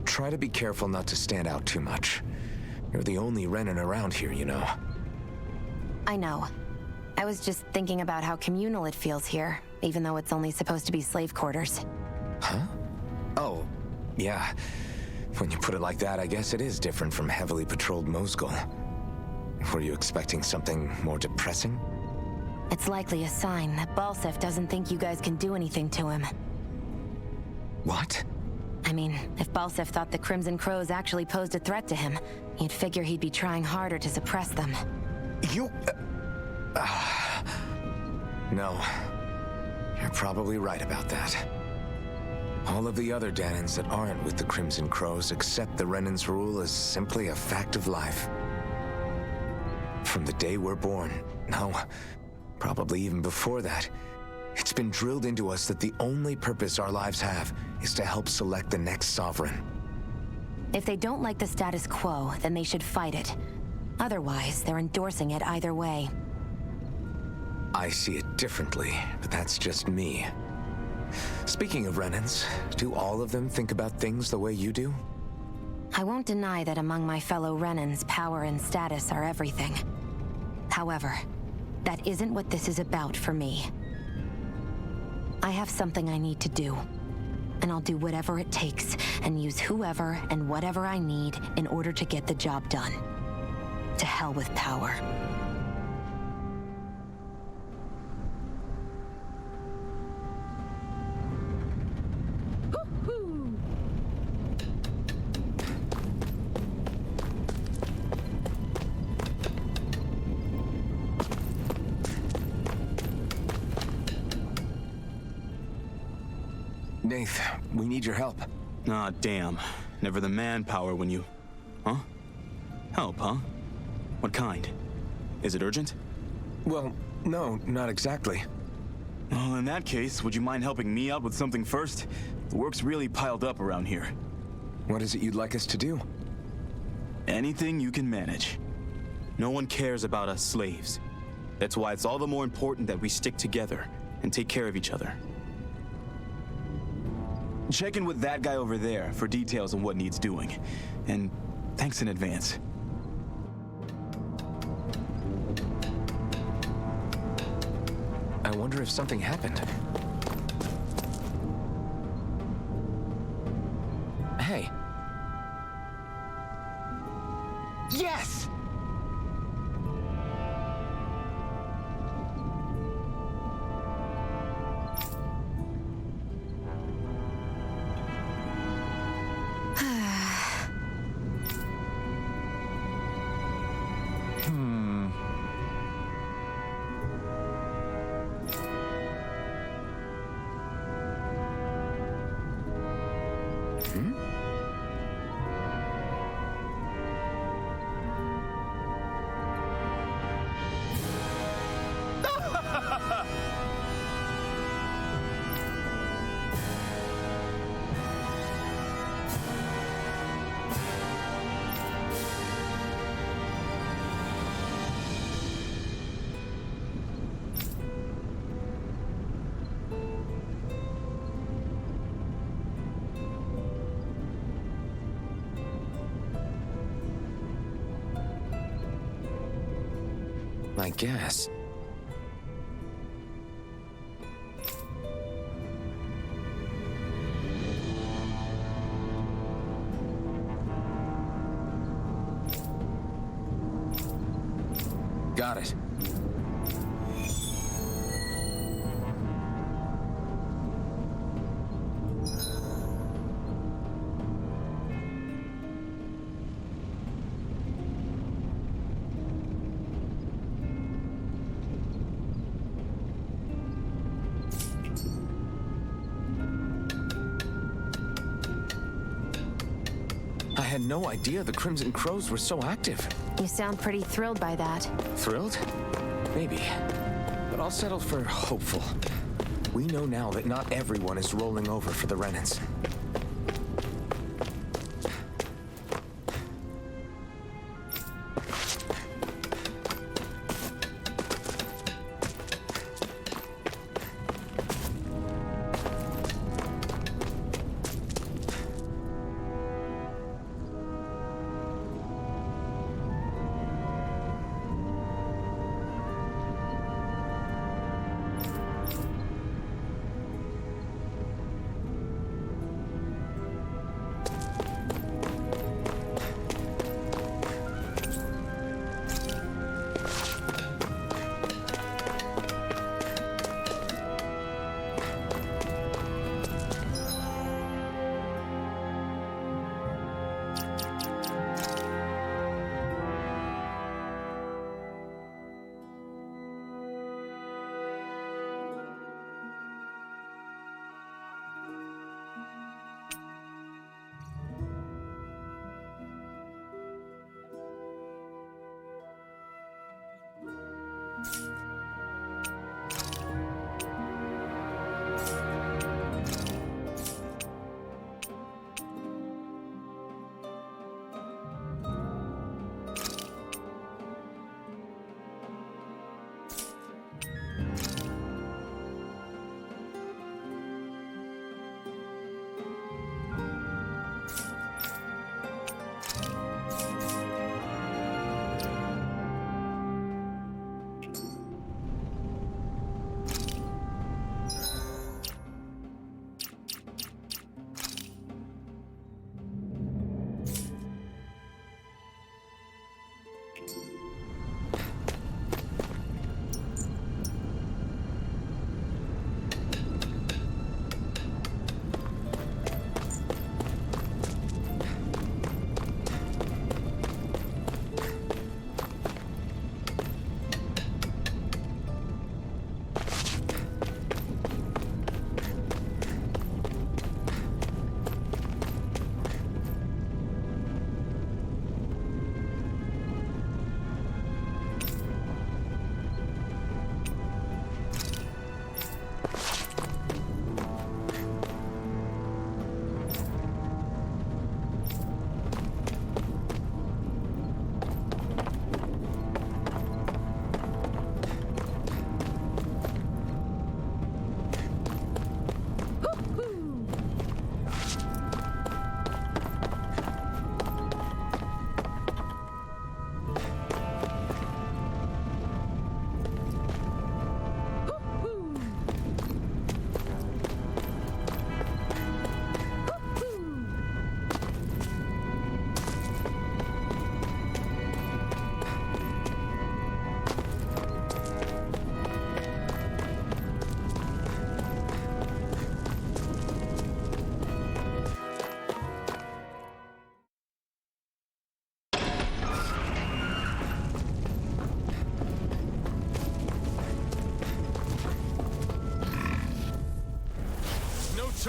Try to be careful not to stand out too much. You're the only Renan around here, you know. I know. I was just thinking about how communal it feels here, even though it's only supposed to be slave quarters. Huh? Oh, yeah. When you put it like that, I guess it is different from heavily patrolled Mosgul. Were you expecting something more depressing? It's likely a sign that Balsef doesn't think you guys can do anything to him. What? I mean, if Balsef thought the Crimson Crows actually posed a threat to him, you'd figure he'd be trying harder to suppress them. You... No. You're probably right about that. All of the other Danans that aren't with the Crimson Crows accept the Renan's rule as simply a fact of life. From the day we're born, no, probably even before that, it's been drilled into us that the only purpose our lives have is to help select the next sovereign. If they don't like the status quo, then they should fight it. Otherwise, they're endorsing it either way. I see it differently, but that's just me. Speaking of Renans, do all of them think about things the way you do? I won't deny that among my fellow Renans, power and status are everything. However, that isn't what this is about for me. I have something I need to do, and I'll do whatever it takes and use whoever and whatever I need in order to get the job done. To hell with power. Nath, we need your help. Ah, damn. Never the manpower when you... Huh? Help, huh? What kind? Is it urgent? Well, no, not exactly. Well, in that case, would you mind helping me out with something first? The work's really piled up around here. What is it you'd like us to do? Anything you can manage. No one cares about us slaves. That's why it's all the more important that we stick together and take care of each other. Check in with that guy over there for details on what needs doing. And thanks in advance. I wonder if something happened. Hey. Yes! I guess. Got it. I had no idea the Crimson Crows were so active. You sound pretty thrilled by that. Thrilled? Maybe. But I'll settle for hopeful. We know now that not everyone is rolling over for the Renans.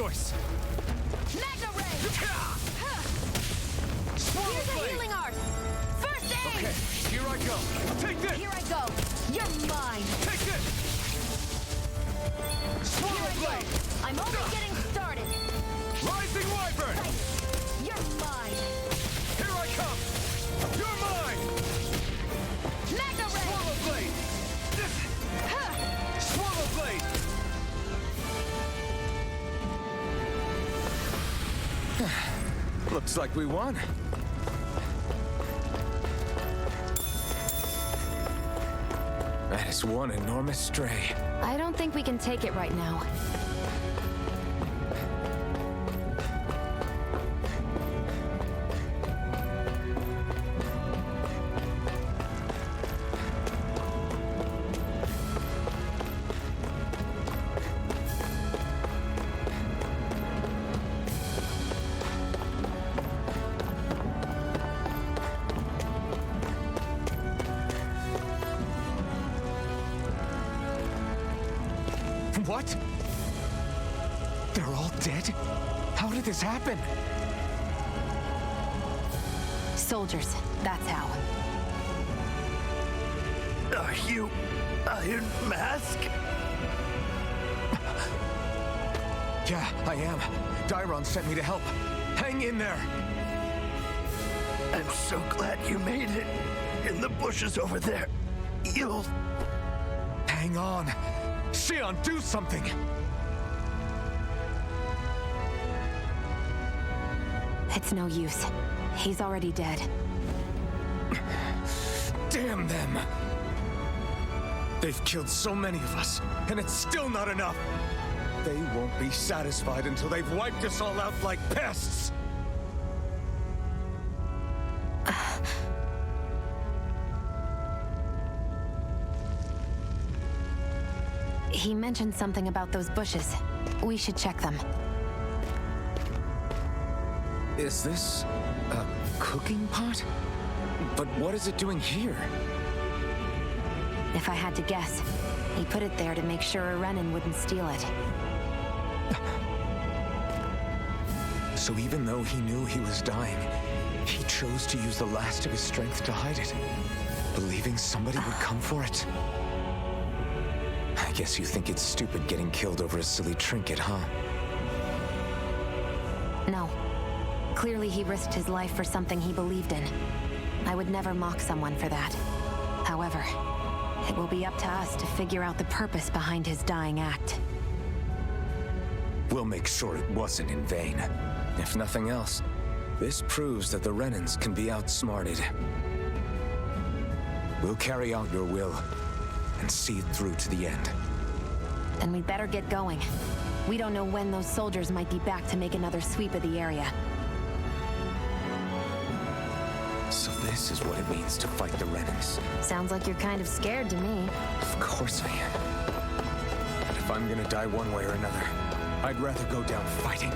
choice. Mega Ray! Swirl Here's a blade. healing art! First aid! Okay, here I go. Take this. Here I go! You're mine! Take this. Swirl Here I blade. go! I'm only getting started! Rising wyvern. You're mine! Here I come. You're mine. Mega Ray! Swirl blade. Swirl blade. Looks like we won. That is one enormous stray. I don't think we can take it right now. What? They're all dead? How did this happen? Soldiers, that's how. Are you Iron Mask? Yeah, I am. Dairon sent me to help. Hang in there. I'm so glad you made it. In the bushes over there. You'll... Hang on. Xion, do something! It's no use. He's already dead. Damn them! They've killed so many of us, and it's still not enough! They won't be satisfied until they've wiped us all out like pests! He mentioned something about those bushes. We should check them. Is this a cooking pot? But what is it doing here? If I had to guess, he put it there to make sure a Renan wouldn't steal it. So even though he knew he was dying, he chose to use the last of his strength to hide it, believing somebody would come for it. I guess you think it's stupid getting killed over a silly trinket, huh? No. Clearly he risked his life for something he believed in. I would never mock someone for that. However, it will be up to us to figure out the purpose behind his dying act. We'll make sure it wasn't in vain. If nothing else, this proves that the Renans can be outsmarted. We'll carry out your will and see it through to the end. Then we'd better get going. We don't know when those soldiers might be back to make another sweep of the area. So this is what it means to fight the Renans. Sounds like you're kind of scared to me. Of course I am. But if I'm gonna die one way or another, I'd rather go down fighting.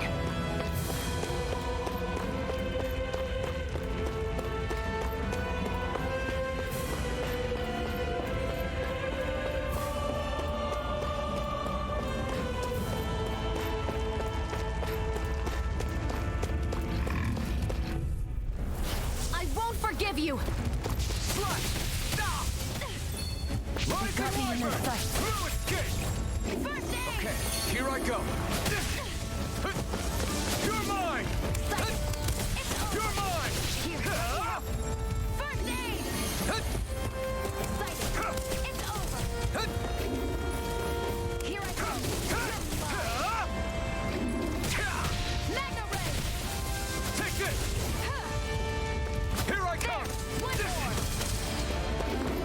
I won't forgive you! Rising wyvern. Through escape. First aid! Okay, here I go. You're mine. You're mine. Here. First aid! It's over! Here I come! Mega Ray! Take this. Here I come. One more!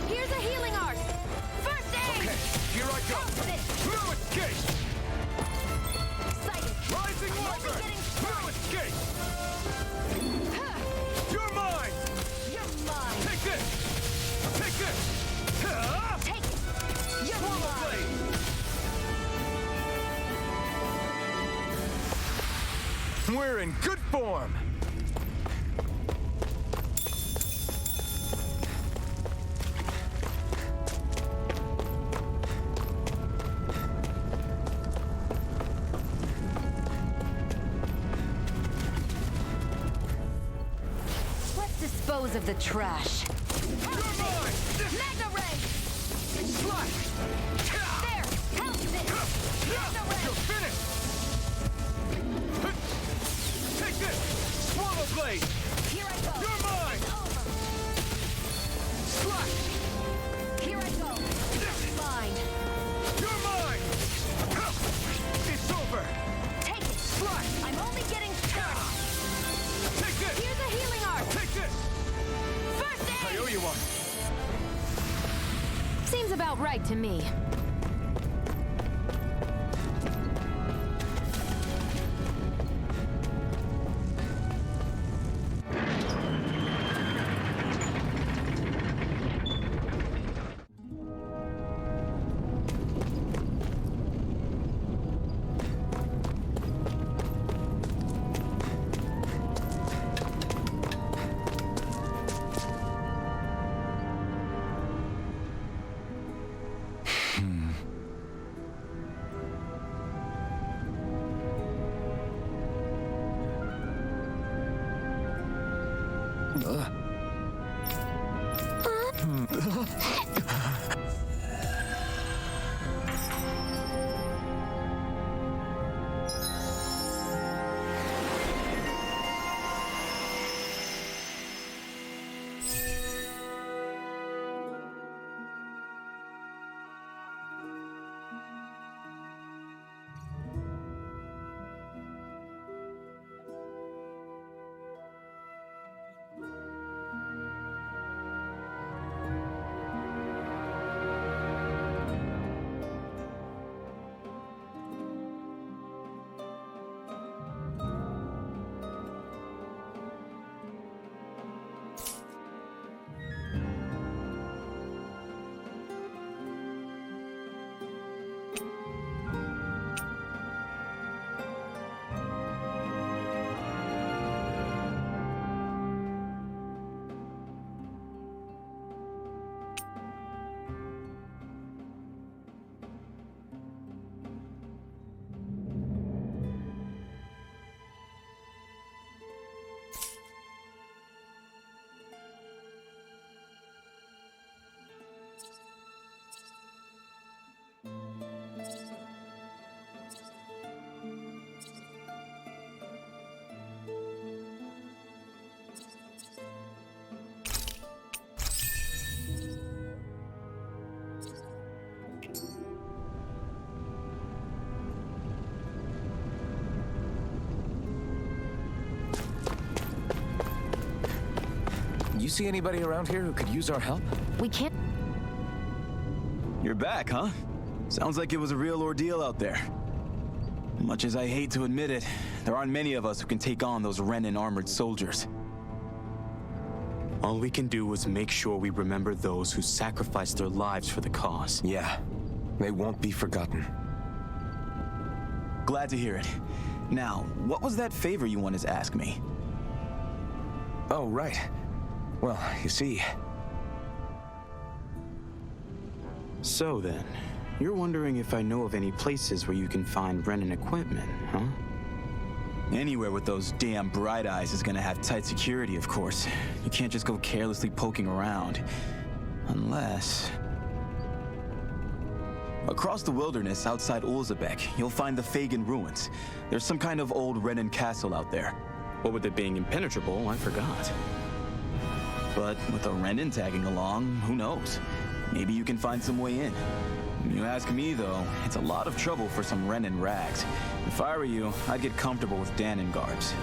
Here's a healing art! First aid! Okay, here I go. Through escape. Excited! Rising wyvern. Through escape. You're mine. You're mine! Take this. Take this. Take it! You're Swirl mine! blade. We're in good form! dispose of the trash. Mega Ray! Slash! There! Help this! Mega Ray! You're finished! Take this! Swallow Blade! Here I go! You're mine! It's over! Slash! Here I go! Mine! You're mine! It's over! Take it! Slash! I'm only getting started! Take this! Here's a healing art! Take this! First aid! I owe you one. Seems about right to me. You see anybody around here who could use our help? We can't... You're back, huh? Sounds like it was a real ordeal out there. Much as I hate to admit it, there aren't many of us who can take on those Renan armored soldiers. All we can do is make sure we remember those who sacrificed their lives for the cause. Yeah, they won't be forgotten. Glad to hear it. Now, what was that favor you wanted to ask me? Oh, right. Well, you see... So then, you're wondering if I know of any places where you can find Renan equipment, huh? Anywhere with those damn bright eyes is gonna have tight security, of course. You can't just go carelessly poking around. Unless... Across the wilderness outside Ulzebek, you'll find the Fagan ruins. There's some kind of old Renan castle out there. What with it being impenetrable, I forgot. But with a Renan tagging along, who knows? Maybe you can find some way in. You ask me, though, it's a lot of trouble for some Renan rags. If I were you, I'd get comfortable with Danon guards.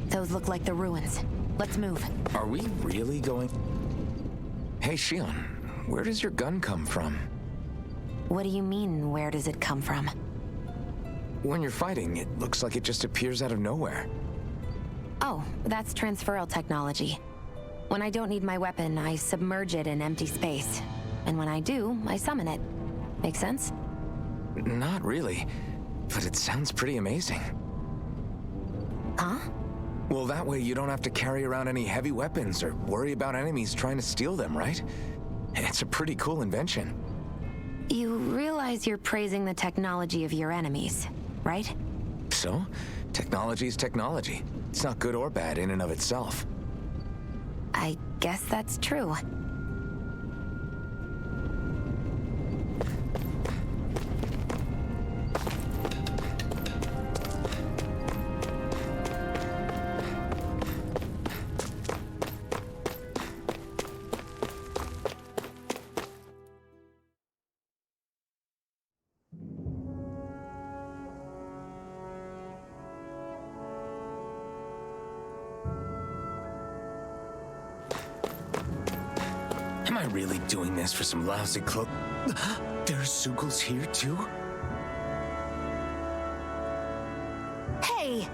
Those look like the ruins. Let's move. Are we really going... Hey, Shion, where does your gun come from? What do you mean, where does it come from? When you're fighting, it looks like it just appears out of nowhere. Oh, that's transferal technology. When I don't need my weapon, I submerge it in empty space. And when I do, I summon it. Make sense? Not really, but it sounds pretty amazing. Huh? Well, that way you don't have to carry around any heavy weapons or worry about enemies trying to steal them, right? It's a pretty cool invention. You realize you're praising the technology of your enemies, right? So, technology is technology. It's not good or bad in and of itself. I guess that's true. Am I really doing this for some lousy clo- There's Zugals here too? Hey!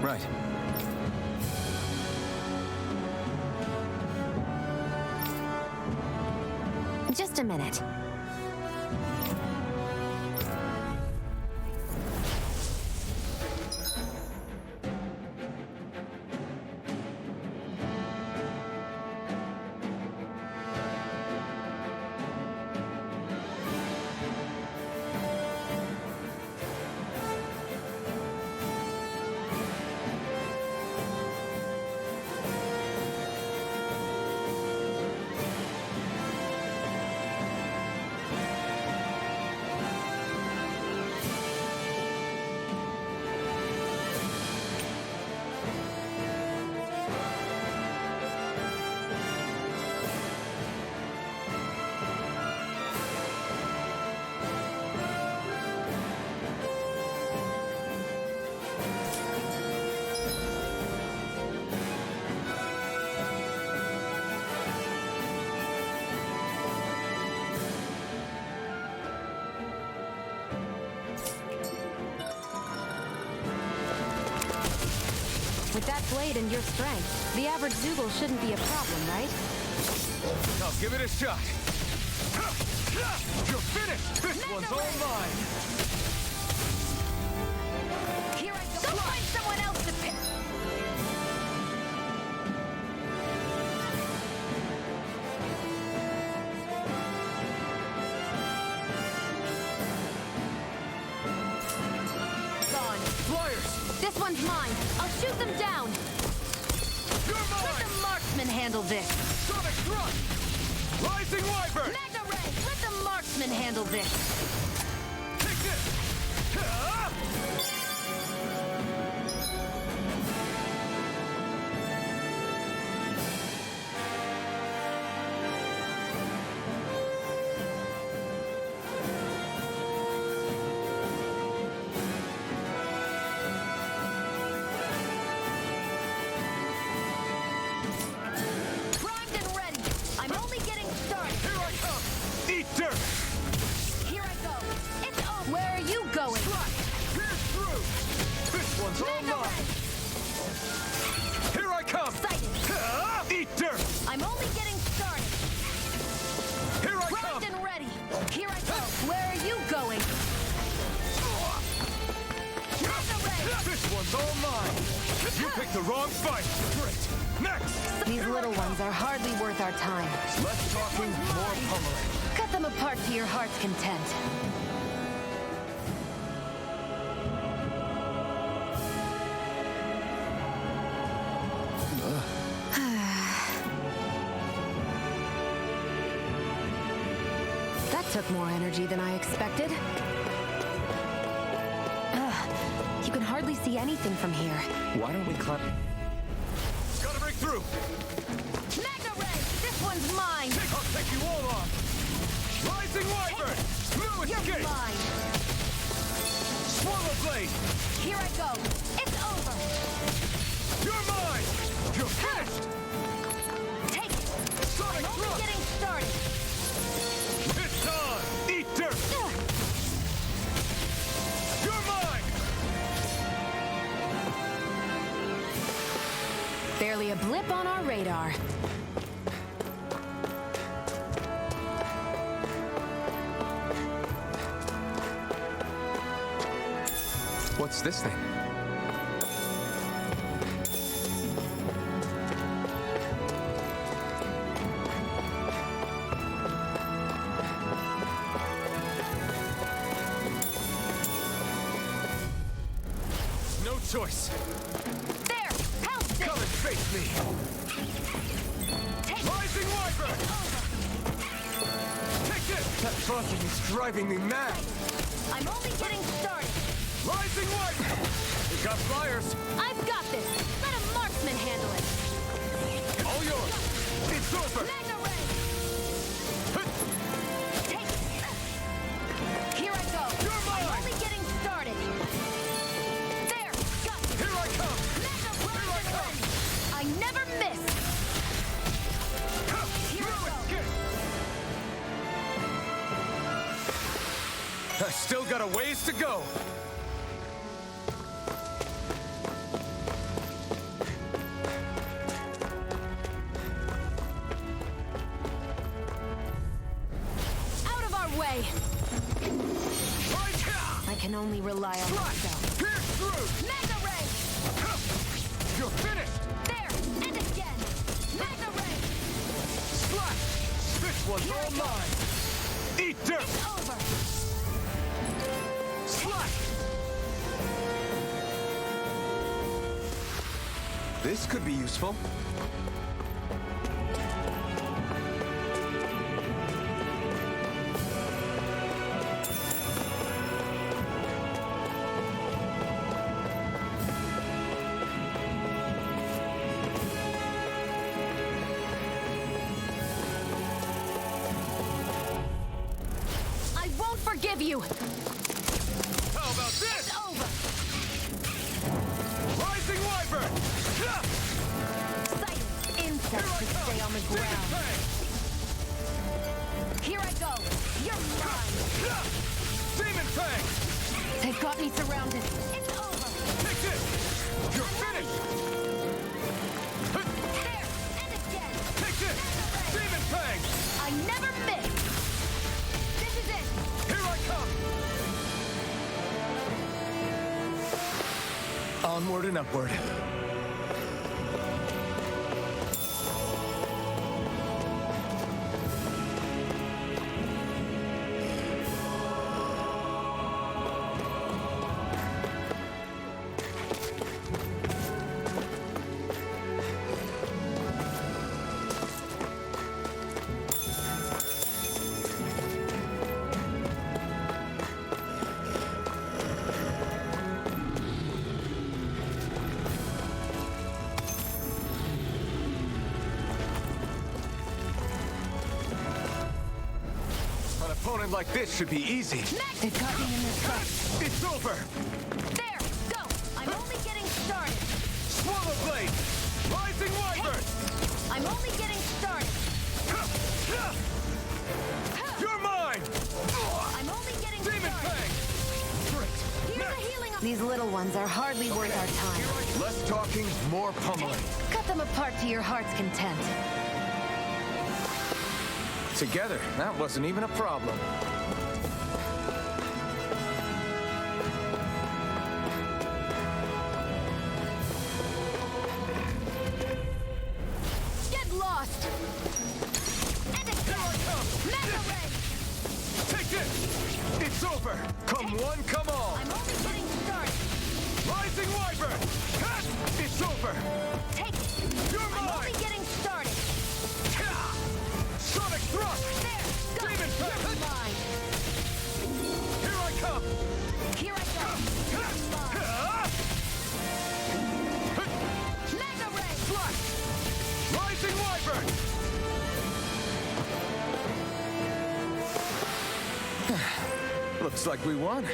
Right. Just a minute. With that blade and your strength, the average Zoogle shouldn't be a problem, right? I'll give it a shot. You're finished! This one's all mine! Here I go! Go find someone else to pick! Gone. Flyers! This one's mine! I'll shoot them down! You're mine! Let the marksman handle this! Sonic thrust! Rising Wyvern! Magna Ray! Let the marksman handle this! Take this! Primed and ready! I'm only getting started! Here I come! Eat dirt! Here I go! It's over! Where are you going? Strike! Pierce through! This one's all Magna mine! Ray! Here I come! Sighted! Eat dirt! I'm only getting started! Here I Primed come! and ready! Here I go! Where are you going? Magna Ray! This one's all mine! You picked the wrong fight! Great! Next! These little ones are hardly worth our time. Less talking, more pummeling. Cut them apart to your heart's content. That took more energy than I expected. You can hardly see anything from here. Why don't we climb? Gotta break through! Magna Ray! This one's mine! I'll take you all on! Rising Wyvern! No You're escape! mine! Swallow Blade! Here I go! It's over! You're mine! You're finished! Take it! Sonic I'm only thrust! getting started! It's time! Eat dirt! You're mine! Barely a blip on our radar. What's this thing? No choice. There! Help this! Come and face me! Rising Wyvern! Take this! That taunting is driving me mad! I'm only getting started! Rising Wyvern! We got flyers! I've got this! Let a marksman handle it! All yours! It's over! Mega ray! Take it! Here I go! You're mine! I'm only getting started! There! Got it! Here I come! Mega Here I come! I never miss! Here I go! I still got a ways to go! Out of our way! I can only rely on myself. Pierce through! Mega ray! You're finished! There! And again! Mega ray! Slash! This one's all mine! Eat dirt! It's over! Slash! This could be useful. I won't forgive you! How about this? It's over! Rising Wyvern! Silent insects to stay on the ground. Here I go! You're mine! Demon Fang! They've got me surrounded. It's over! Take this! You're finished! There! And again! Take this! Demon Fang! I never miss! This is it! Here I come! Onward and upward. An opponent like this should be easy. They've got me in this fight. It's over! There! Go! I'm only getting started! Swallow Blade! Rising Wyvern! I'm only getting started! You're mine! I'm only getting Demon started! Fang! Great! Here's a healing... These little ones are hardly worth our time. Less talking, more pummeling. Cut them apart to your heart's content. Together, that wasn't even a problem. Get lost! And again! Mega ray! Take this! It's over! Come one, come all! I'm only getting started! Rising Wyvern! Cut! It's over! Take it! You're I'm mine! only getting started! Sonic Thrust! There! Go! Demon Fang! You're mine! Here I come! Here I go! You're mine! Mega ray! Slash! Rising Wyvern! Looks like we won.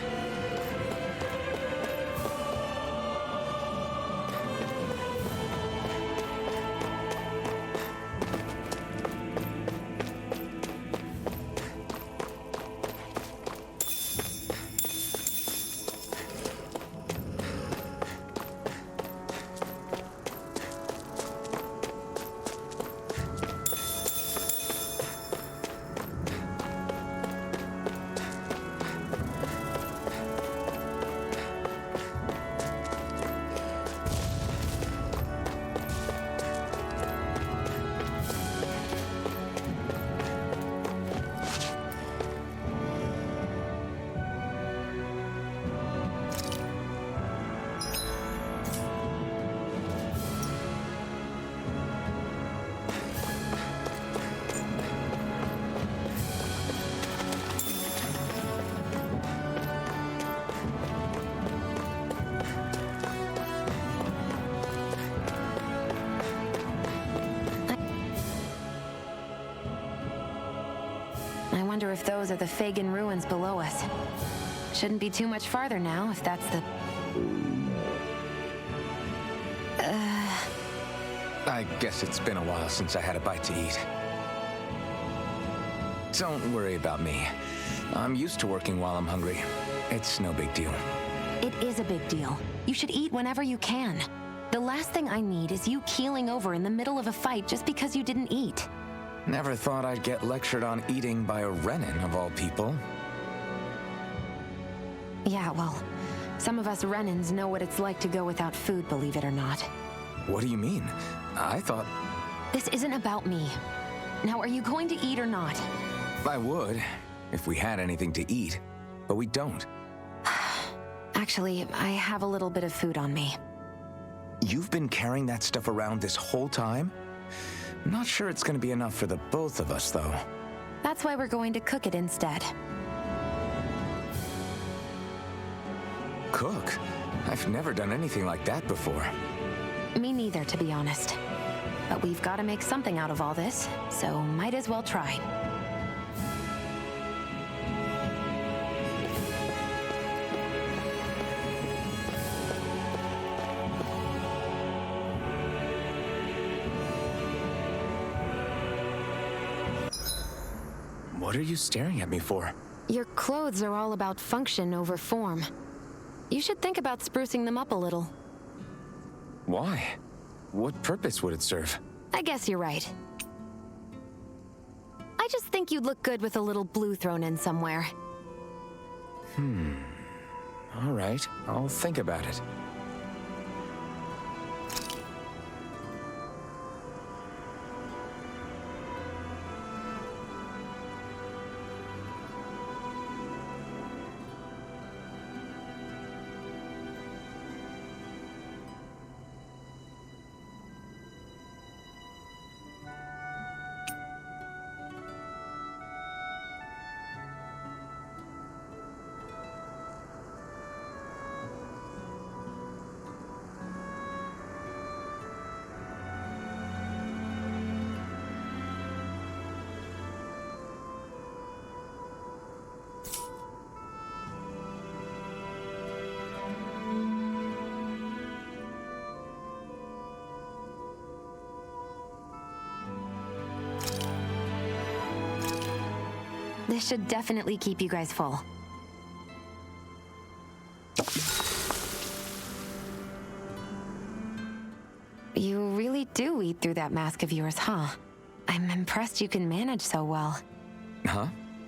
wonder if those are the Fagin ruins below us. Shouldn't be too much farther now, if that's the... I guess it's been a while since I had a bite to eat. Don't worry about me. I'm used to working while I'm hungry. It's no big deal. It is a big deal. You should eat whenever you can. The last thing I need is you keeling over in the middle of a fight just because you didn't eat. Never thought I'd get lectured on eating by a Renin, of all people. Yeah, well, some of us Renins know what it's like to go without food, believe it or not. What do you mean? I thought... This isn't about me. Now, are you going to eat or not? I would, if we had anything to eat, but we don't. Actually, I have a little bit of food on me. You've been carrying that stuff around this whole time? I'm not sure it's gonna be enough for the both of us, though. That's why we're going to cook it instead. Cook? I've never done anything like that before. Me neither, to be honest. But we've got to make something out of all this, so might as well try. What are you staring at me for? Your clothes are all about function over form. You should think about sprucing them up a little. Why? What purpose would it serve? I guess you're right. I just think you'd look good with a little blue thrown in somewhere. All right, I'll think about it. This should definitely keep you guys full. You really do eat through that mask of yours, huh? I'm impressed you can manage so well. Huh?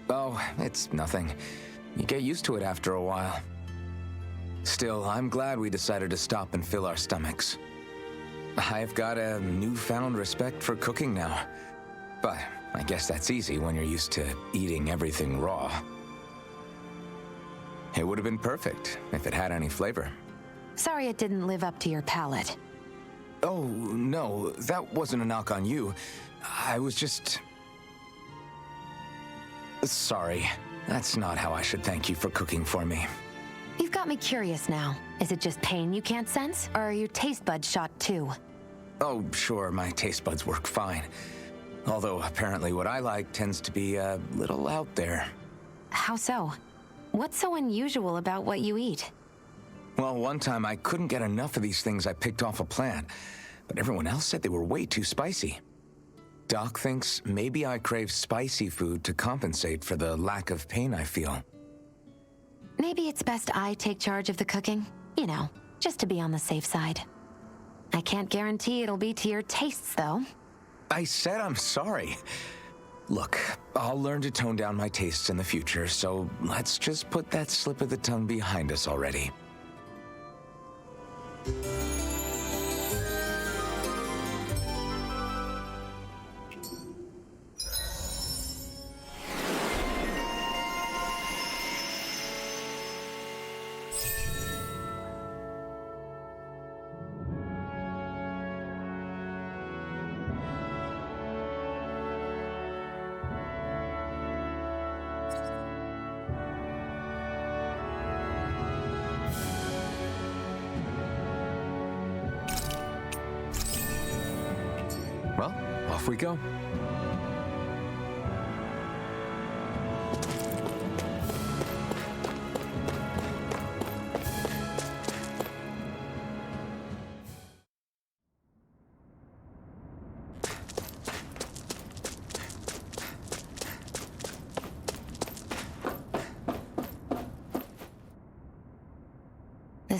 Oh, it's nothing. You get used to it after a while. Still, I'm glad we decided to stop and fill our stomachs. I've got a newfound respect for cooking now. But I guess that's easy when you're used to eating everything raw. It would have been perfect if it had any flavor. Sorry it didn't live up to your palate. Oh, no, that wasn't a knock on you. I was just... Sorry. That's not how I should thank you for cooking for me. You've got me curious now. Is it just pain you can't sense, or are your taste buds shot too? Oh, sure, my taste buds work fine. Although apparently what I like tends to be a little out there. How so? What's so unusual about what you eat? Well, one time I couldn't get enough of these things I picked off a plant, but everyone else said they were way too spicy. Doc thinks maybe I crave spicy food to compensate for the lack of pain I feel. Maybe it's best I take charge of the cooking. You know, just to be on the safe side. I can't guarantee it'll be to your tastes, though. I said I'm sorry. Look, I'll learn to tone down my tastes in the future, so let's just put that slip of the tongue behind us already. Well, off we go.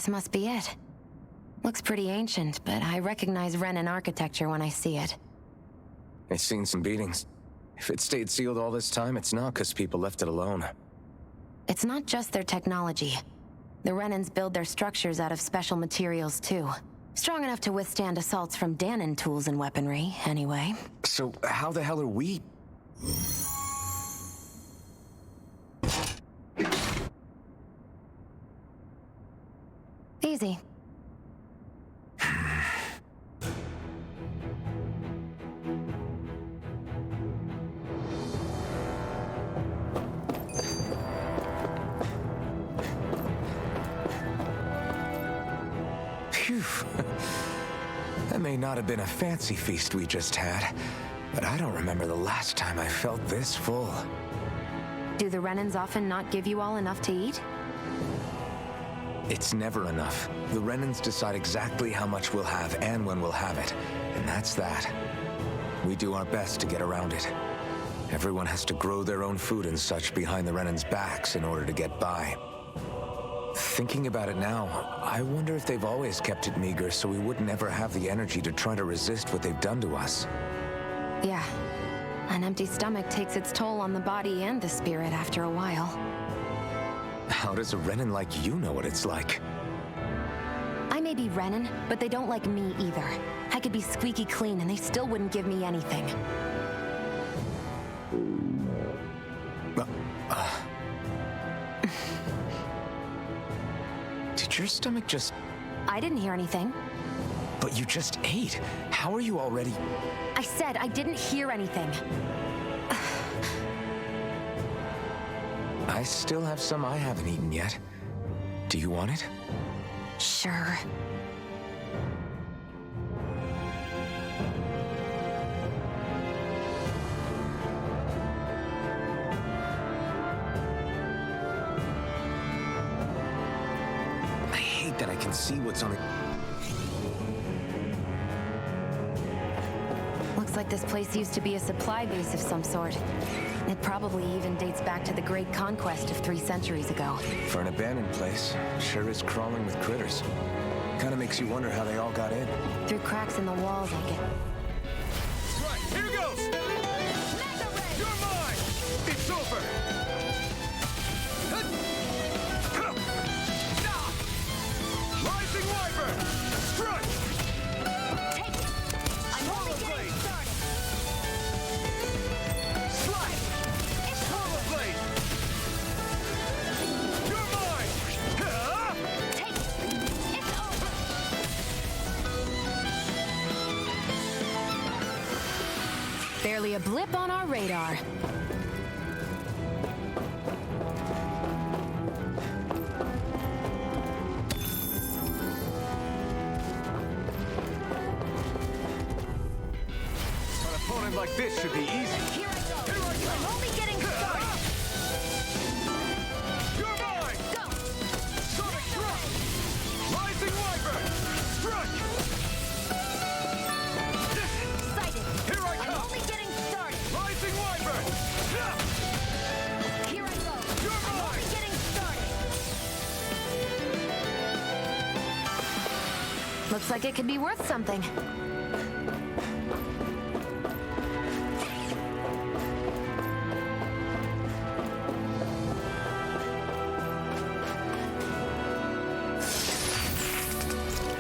This must be it. Looks pretty ancient, but I recognize Renan architecture when I see it. It's seen some beatings. If it stayed sealed all this time, it's not because people left it alone. It's not just their technology. The Renans build their structures out of special materials, too. Strong enough to withstand assaults from Danon tools and weaponry, anyway. So how the hell are we... Easy. Phew. That may not have been a fancy feast we just had, but I don't remember the last time I felt this full. Do the Renans often not give you all enough to eat? It's never enough. The Renans decide exactly how much we'll have and when we'll have it, and that's that. We do our best to get around it. Everyone has to grow their own food and such behind the Renans' backs in order to get by. Thinking about it now, I wonder if they've always kept it meager so we would never have the energy to try to resist what they've done to us. Yeah. An empty stomach takes its toll on the body and the spirit after a while. How does a Renan like you know what it's like? I may be Renan, but they don't like me either. I could be squeaky clean and they still wouldn't give me anything. Did your stomach just... I didn't hear anything. But you just ate. How are you already... I said I didn't hear anything. I still have some I haven't eaten yet. Do you want it? Sure. I hate that I can see what's on it. Looks like this place used to be a supply base of some sort. It probably even dates back to the Great Conquest of 3 centuries ago. For an abandoned place, sure is crawling with critters. Kinda makes you wonder how they all got in. Through cracks in the walls, I get... Right, here goes! You're mine! It's over! Rising Wyvern! Strike! Take it! I'm only getting started! Slide! It's Power blade! You're mine! Take it! It's over! Barely a blip on our radar. An opponent like this should be easy. Here I go! I'm only getting started! You're mine! Go! Sonic Thrust! Rising Wyvern! Strike! Excited! Here I I'm come! only getting started! Rising Wyvern! Here I go! You're I'm only mine! getting started! Looks like it could be worth something.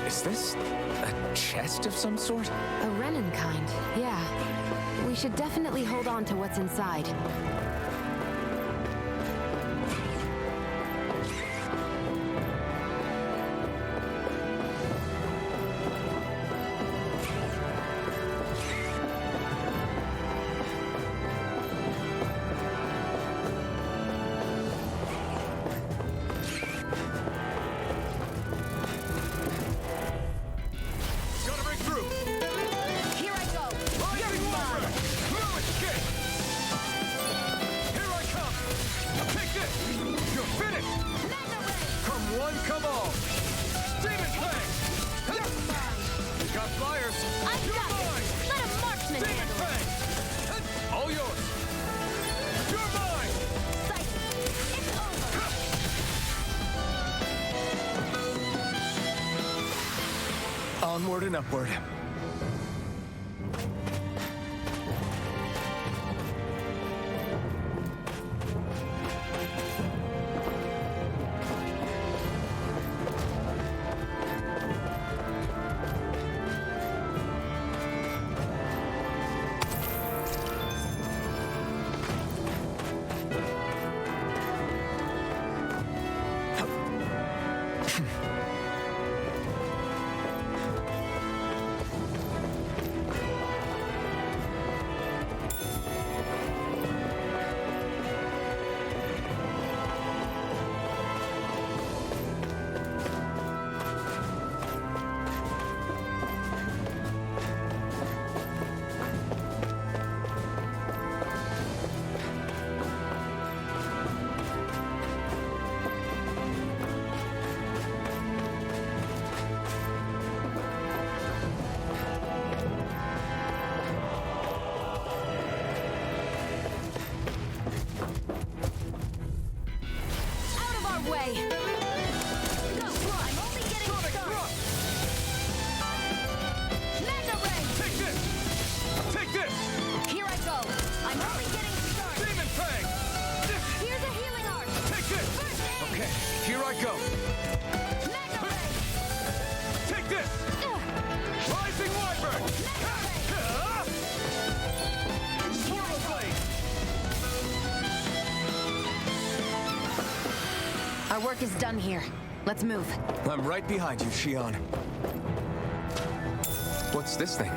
Is this a chest of some sort? A Renan kind, yeah. We should definitely hold on to what's inside. Gotta break through! Here I go! Rising Wyvern! Fluid kick! Here I come! Take this! You're finished! Come one, come all! Demon Fang! You're mine! You got flyers! I You're got mine! it! Let a marksman Demon handle it! Fang! All yours! You're mine! Sight! It's over! Onward and upward. Our work is done here. Let's move. I'm right behind you, Shion. What's this thing?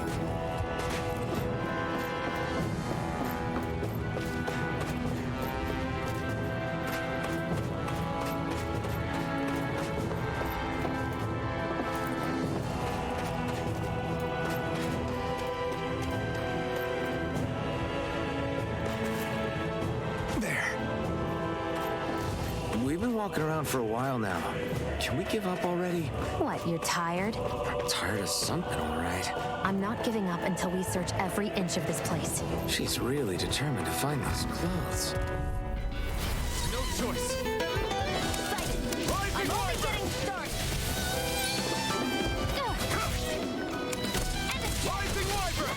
We've been walking around for a while now. Can we give up already? What, you're tired? Tired of something, all right. I'm not giving up until we search every inch of this place. She's really determined to find those clothes. No choice. I'm only getting started. Rising Wyvern!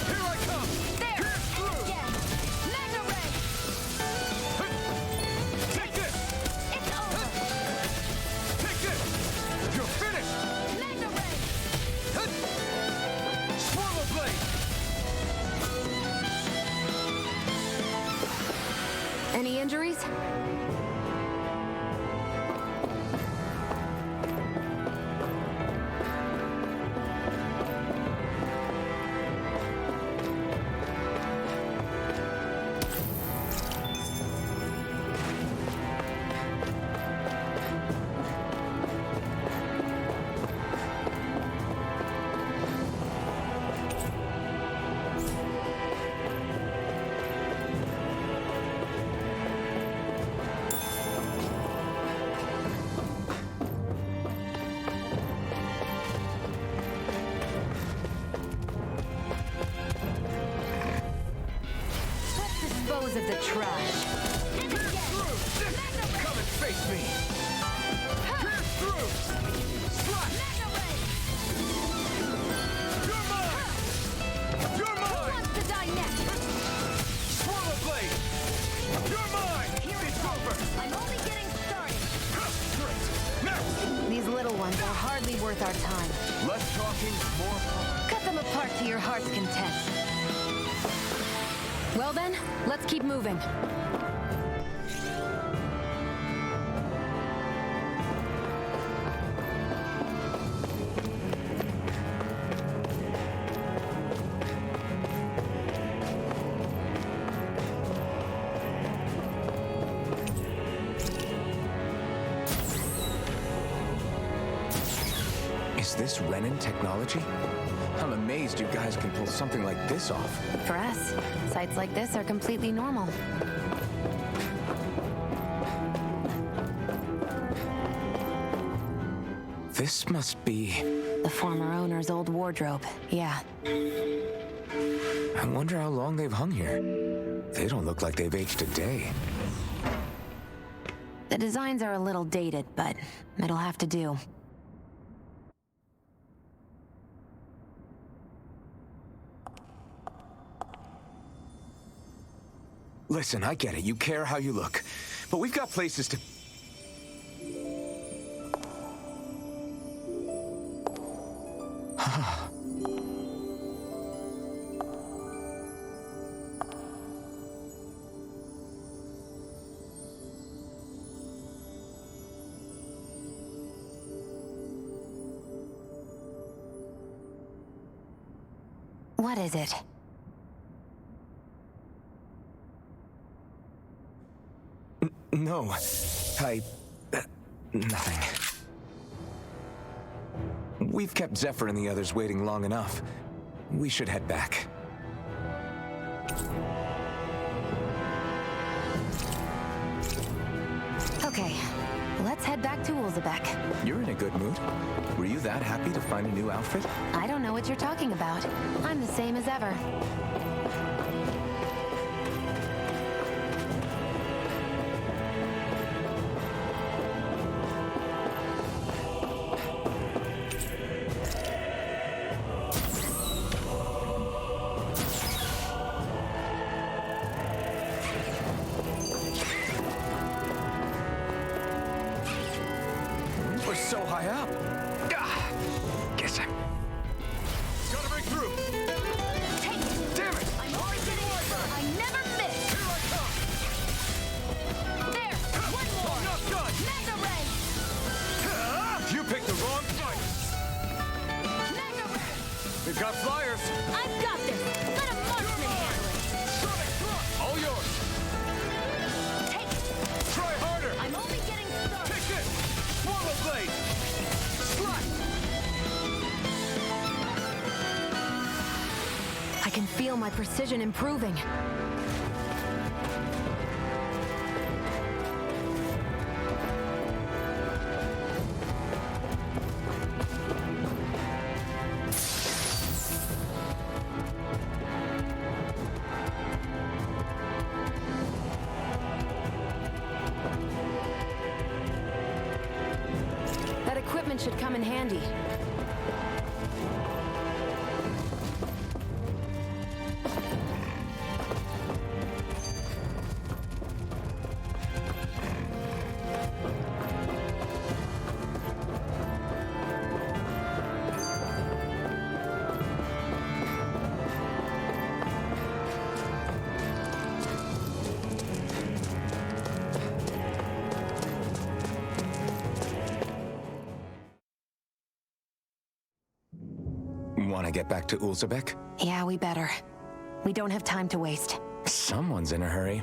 Here I come! There! Pierce through! Again! Mega Ray! Take this! It's over! Take this! You're finished! Mega Ray! Swallow Blade! Any injuries? Let's dispose of the trash. Come and face me! Pierce through! Slash! You're mine! You're Who mine! wants to die next? Swallow Blade! You're mine! Here It's it over! goes. I'm only getting started. Great! Next! These little ones are hardly worth our time. Less talking, more fun. Cut them apart to your heart's content. Well then, let's keep moving. Is this Renin technology? I'm amazed you guys can pull something like this off. For us, sites like this are completely normal. This must be... The former owner's old wardrobe, yeah. I wonder how long they've hung here. They don't look like they've aged a day. The designs are a little dated, but it'll have to do. Listen, I get it. You care how you look. But we've got places to... What is it? No, nothing. We've kept Zephyr and the others waiting long enough. We should head back. Okay, let's head back to Ulzebek. You're in a good mood. Were you that happy to find a new outfit? I don't know what you're talking about. I'm the same as ever. We're so high up. Guess I'm... Gotta break through. Take it! Damn it! I'm always getting deeper. I never miss! Here I come. There! One more! I'm not done. Mega Ray! You picked the wrong fight. Mega Ray! We've got flyers. I've got this! Let a marksman handle it! Sonic thrust. All yours. Take it! Try harder. I'm only getting started! Take this. Swallow blade. Slash. I can feel my precision improving. That equipment should come in handy. Want to get back to Ulzebek? Yeah, we better. We don't have time to waste. Someone's in a hurry.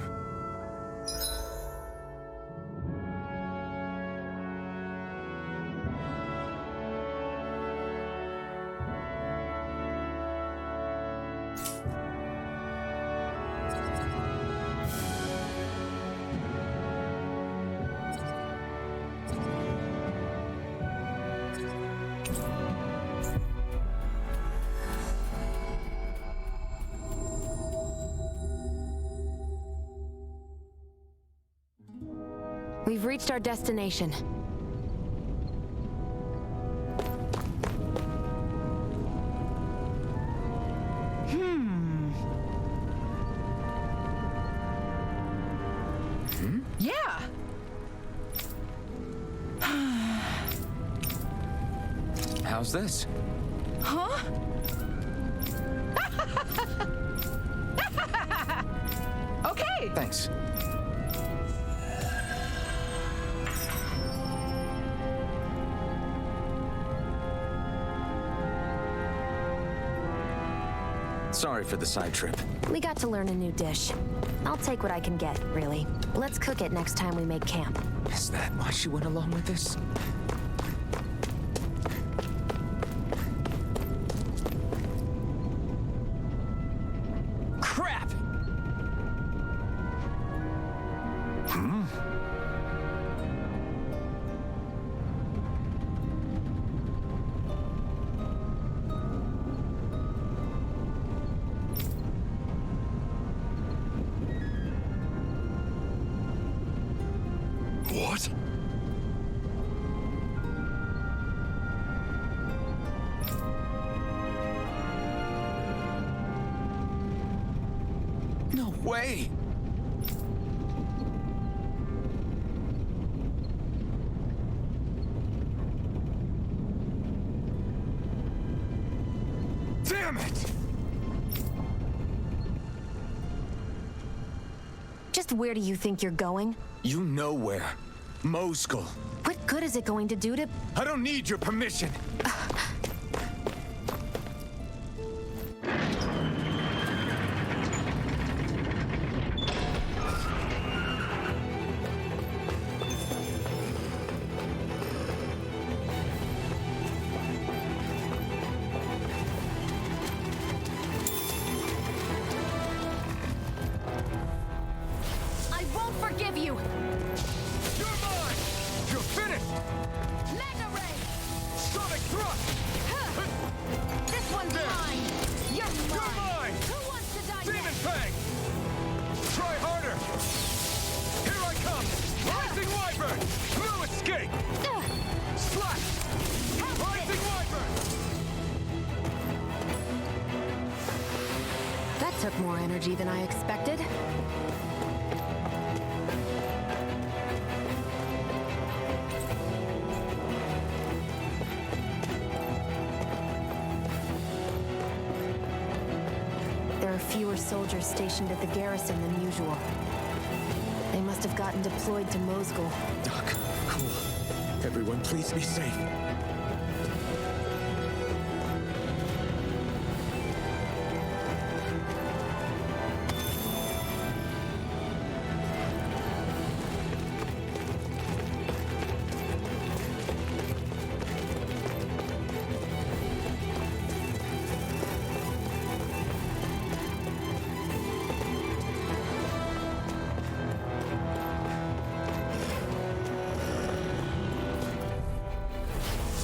We've reached our destination. Yeah! How's this? Huh? Okay! Thanks. Sorry for the side trip. We got to learn a new dish. I'll take what I can get, really. Let's cook it next time we make camp. Is that why she went along with this? Crap! What? No way! Damn it! Just where do you think you're going? You know where. Moscow. What good is it going to do to... I don't need your permission. I won't forgive you! You're mine! You're finished! Mega Ray! Sonic thrust! This one's mine! You're mine! Who wants to die Demon next? Fang! Try harder! Here I come! Rising Wyvern! Blue escape! Slash! Rising Wyvern! That took more energy than I expected. There are fewer soldiers stationed at the garrison than usual. They must have gotten deployed to Moscow. Doc, cool. Everyone, please be safe.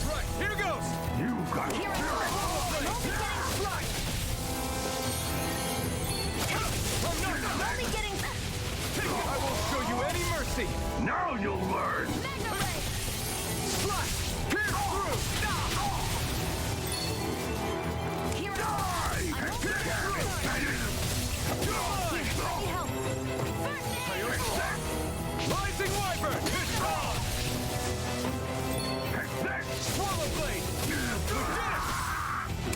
Right, here goes! You got Here I come! I'm only getting... I won't show you any mercy! Now you'll learn! Mega Ray! Slash! Pierce through! Here I come! I'm only getting... Let me help! First aid! Rising Wyvern! It's on! Swallow Blade! Lieutenant!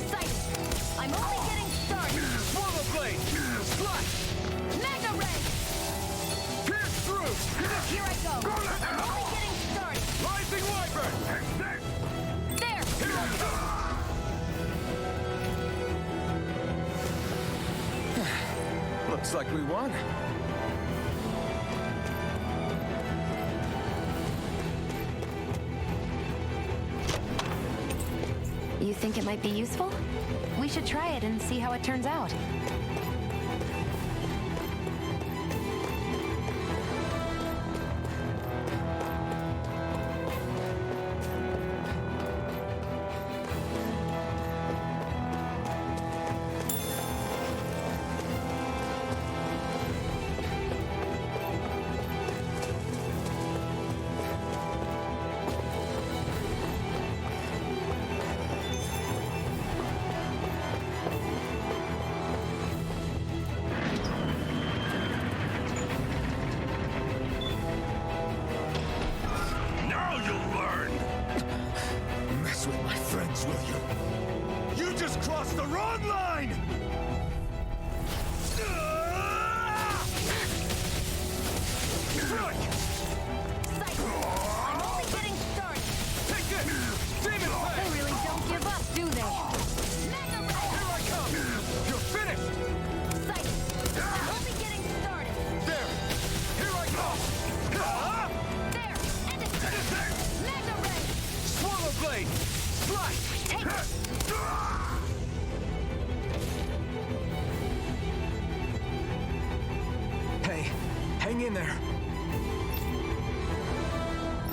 Sight! I'm only getting started! Swallow Blade! Slash! Mega Ray! Pierce through! Here I go! I'm only getting started! Rising Wyvern! There! Here I go! Looks like we won. You think it might be useful? We should try it and see how it turns out. Now you'll learn! Mess with my friends, will you? You just crossed the wrong line! Strike! Sight! I'm only getting started! Take this! Demon They Fang! really don't give up, do they? Mega Ray! Here I come! You're finished! Sight! I'm only getting started! There! Here I go! There! End it! Mega Ray! Swallow Blade! Slash! Take it! Hey, hang in there.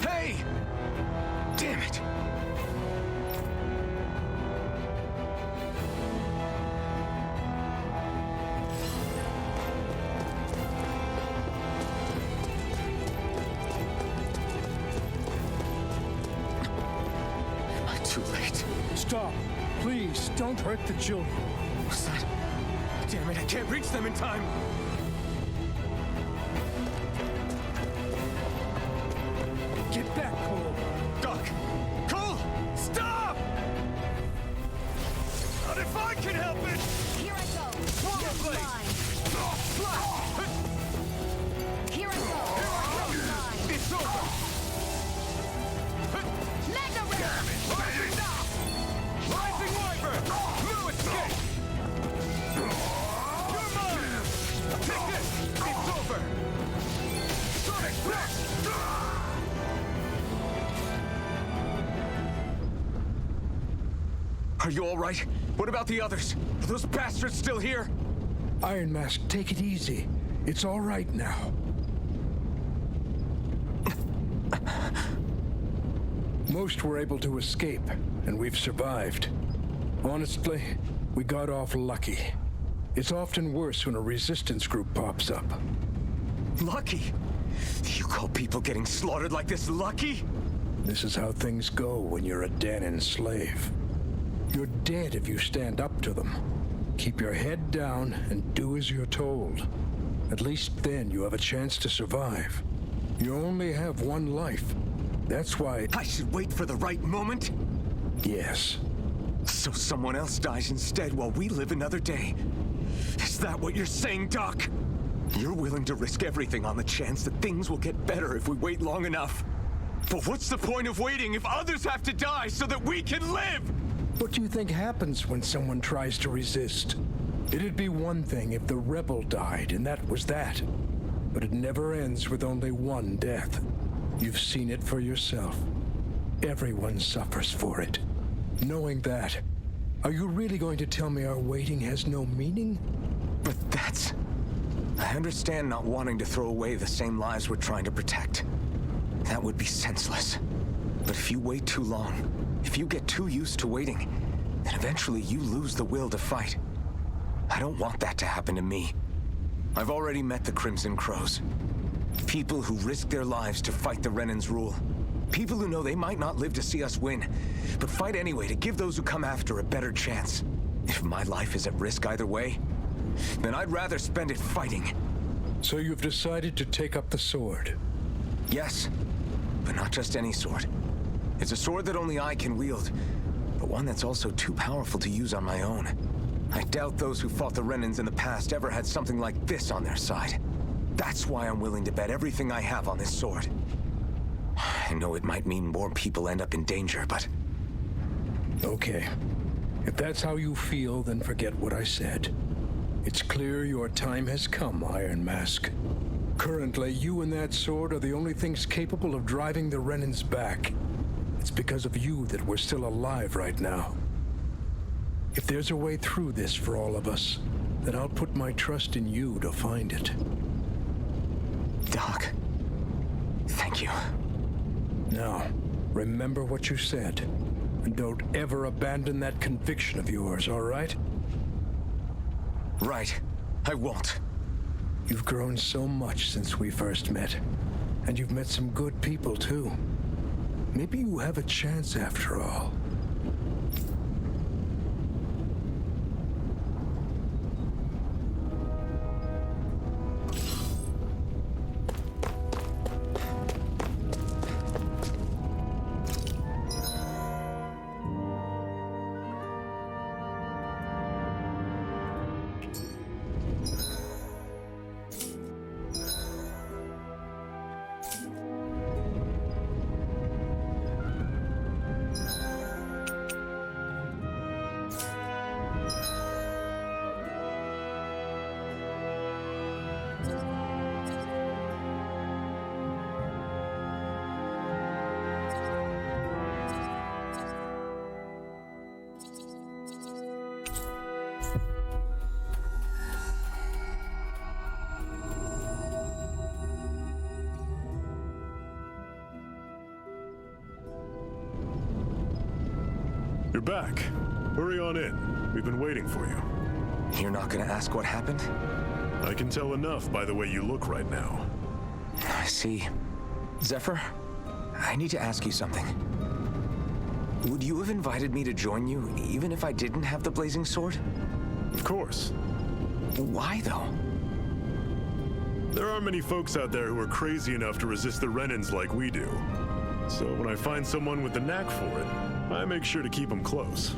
Hey! Damn it! Too late. Stop. Please, don't hurt the children. What's that? Damn it, I can't reach them in time. Get back, Cole. Doc! Cole! Stop! Not if I can help! Are you all right? What about the others? Are those bastards still here? Iron Mask, take it easy. It's all right now. Most were able to escape, and we've survived. Honestly, we got off lucky. It's often worse when a resistance group pops up. Lucky? You call people getting slaughtered like this lucky? This is how things go when you're a Danon slave. You're dead if you stand up to them. Keep your head down and do as you're told. At least then you have a chance to survive. You only have one life. That's why... I should wait for the right moment? Yes. So someone else dies instead while we live another day. Is that what you're saying, Doc? You're willing to risk everything on the chance that things will get better if we wait long enough. But what's the point of waiting if others have to die so that we can live? What do you think happens when someone tries to resist? It'd be one thing if the rebel died, and that was that. But it never ends with only one death. You've seen it for yourself. Everyone suffers for it. Knowing that, are you really going to tell me our waiting has no meaning? But that's... I understand not wanting to throw away the same lives we're trying to protect. That would be senseless. But if you wait too long, if you get too used to waiting, then eventually you lose the will to fight. I don't want that to happen to me. I've already met the Crimson Crows. People who risk their lives to fight the Renan's rule. People who know they might not live to see us win, but fight anyway to give those who come after a better chance. If my life is at risk either way, then I'd rather spend it fighting. So you've decided to take up the sword? Yes, but not just any sword. It's a sword that only I can wield, but one that's also too powerful to use on my own. I doubt those who fought the Renans in the past ever had something like this on their side. That's why I'm willing to bet everything I have on this sword. I know it might mean more people end up in danger, but... Okay. If that's how you feel, then forget what I said. It's clear your time has come, Iron Mask. Currently, you and that sword are the only things capable of driving the Renans back. It's because of you that we're still alive right now. If there's a way through this for all of us, then I'll put my trust in you to find it. Doc, thank you. Now, remember what you said, and don't ever abandon that conviction of yours, all right? Right. I won't. You've grown so much since we first met, and you've met some good people, too. Maybe you have a chance after all. You're back. Hurry on in. We've been waiting for you. You're not gonna ask what happened? I can tell enough by the way you look right now. I see. Zephyr, I need to ask you something. Would you have invited me to join you, even if I didn't have the blazing sword? Of course. Why, though? There aren't many folks out there who are crazy enough to resist the Renans like we do. So when I find someone with the knack for it, I make sure to keep them close.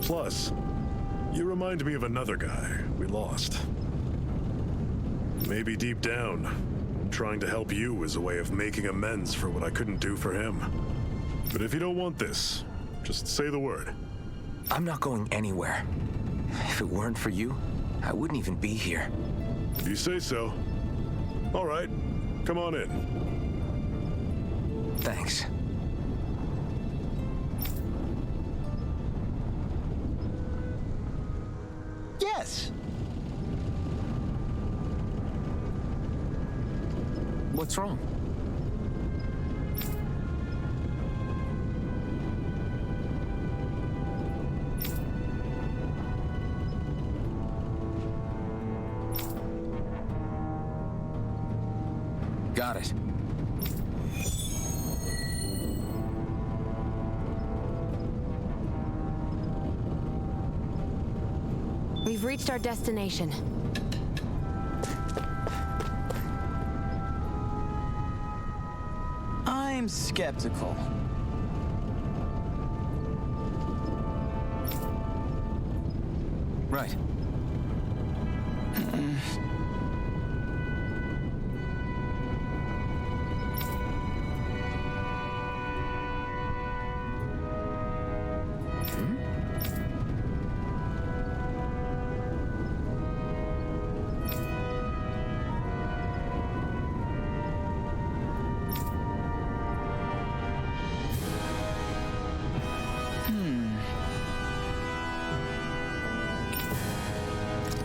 Plus, you remind me of another guy we lost. Maybe deep down, trying to help you is a way of making amends for what I couldn't do for him. But if you don't want this, just say the word. I'm not going anywhere. If it weren't for you, I wouldn't even be here. If you say so. All right, come on in. Thanks. What's wrong? Got it. We've reached our destination. I'm skeptical. Right.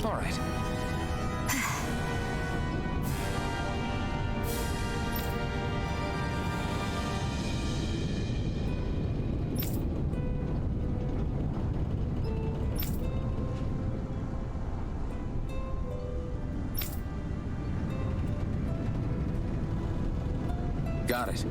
All right. Got it.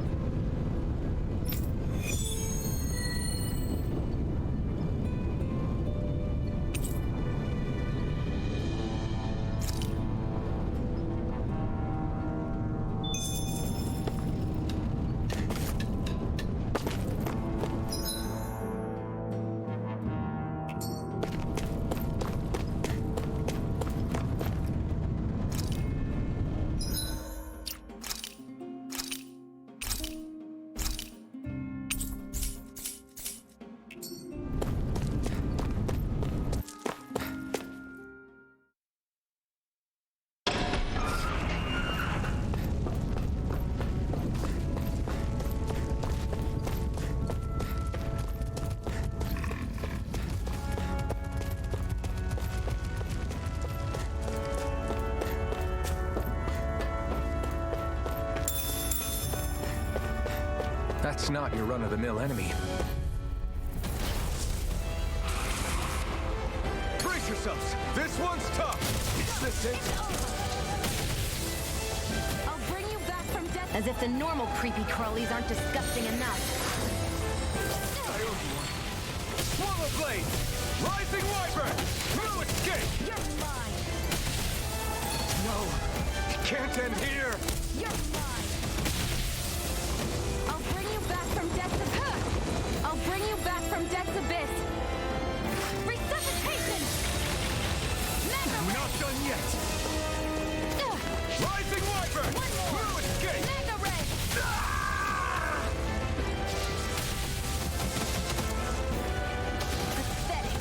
That's not your run-of-the-mill enemy. Brace yourselves! This one's tough! Is this it? I'll bring you back from death. As if the normal creepy crawlies aren't disgusting enough. I owe you one. Swallow blade! Rising wyvern! No escape! You're mine! No! It can't end here! You're mine! I'll bring you back from death's I'll bring you back from death's abyss! Resuscitation! We're not done yet! Rising wyvern! One more! No escape! Mega ray! Pathetic!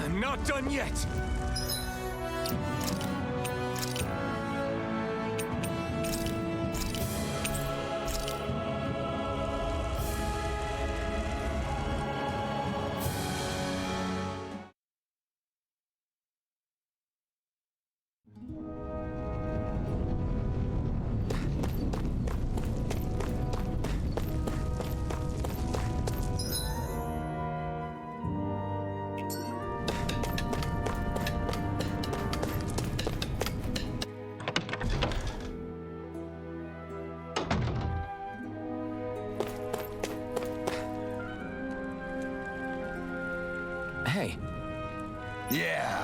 I'm not done yet! Hey. Yeah!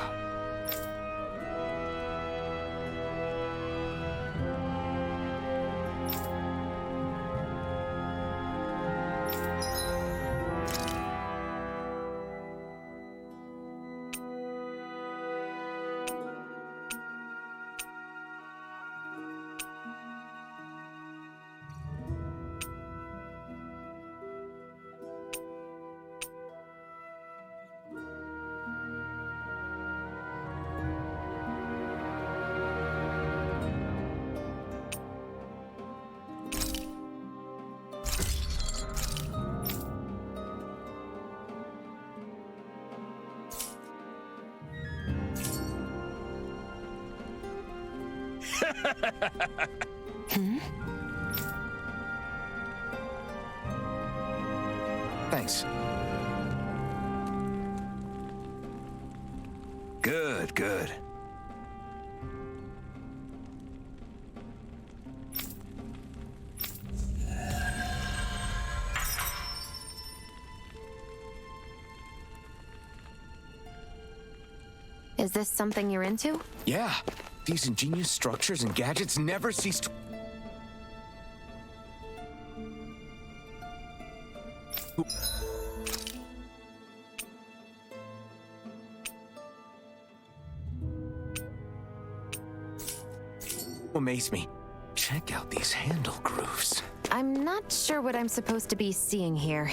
Thanks. Good, good. Is this something you're into? Yeah, these ingenious structures and gadgets never cease to... amaze me. Check out these handle grooves. I'm not sure what I'm supposed to be seeing here.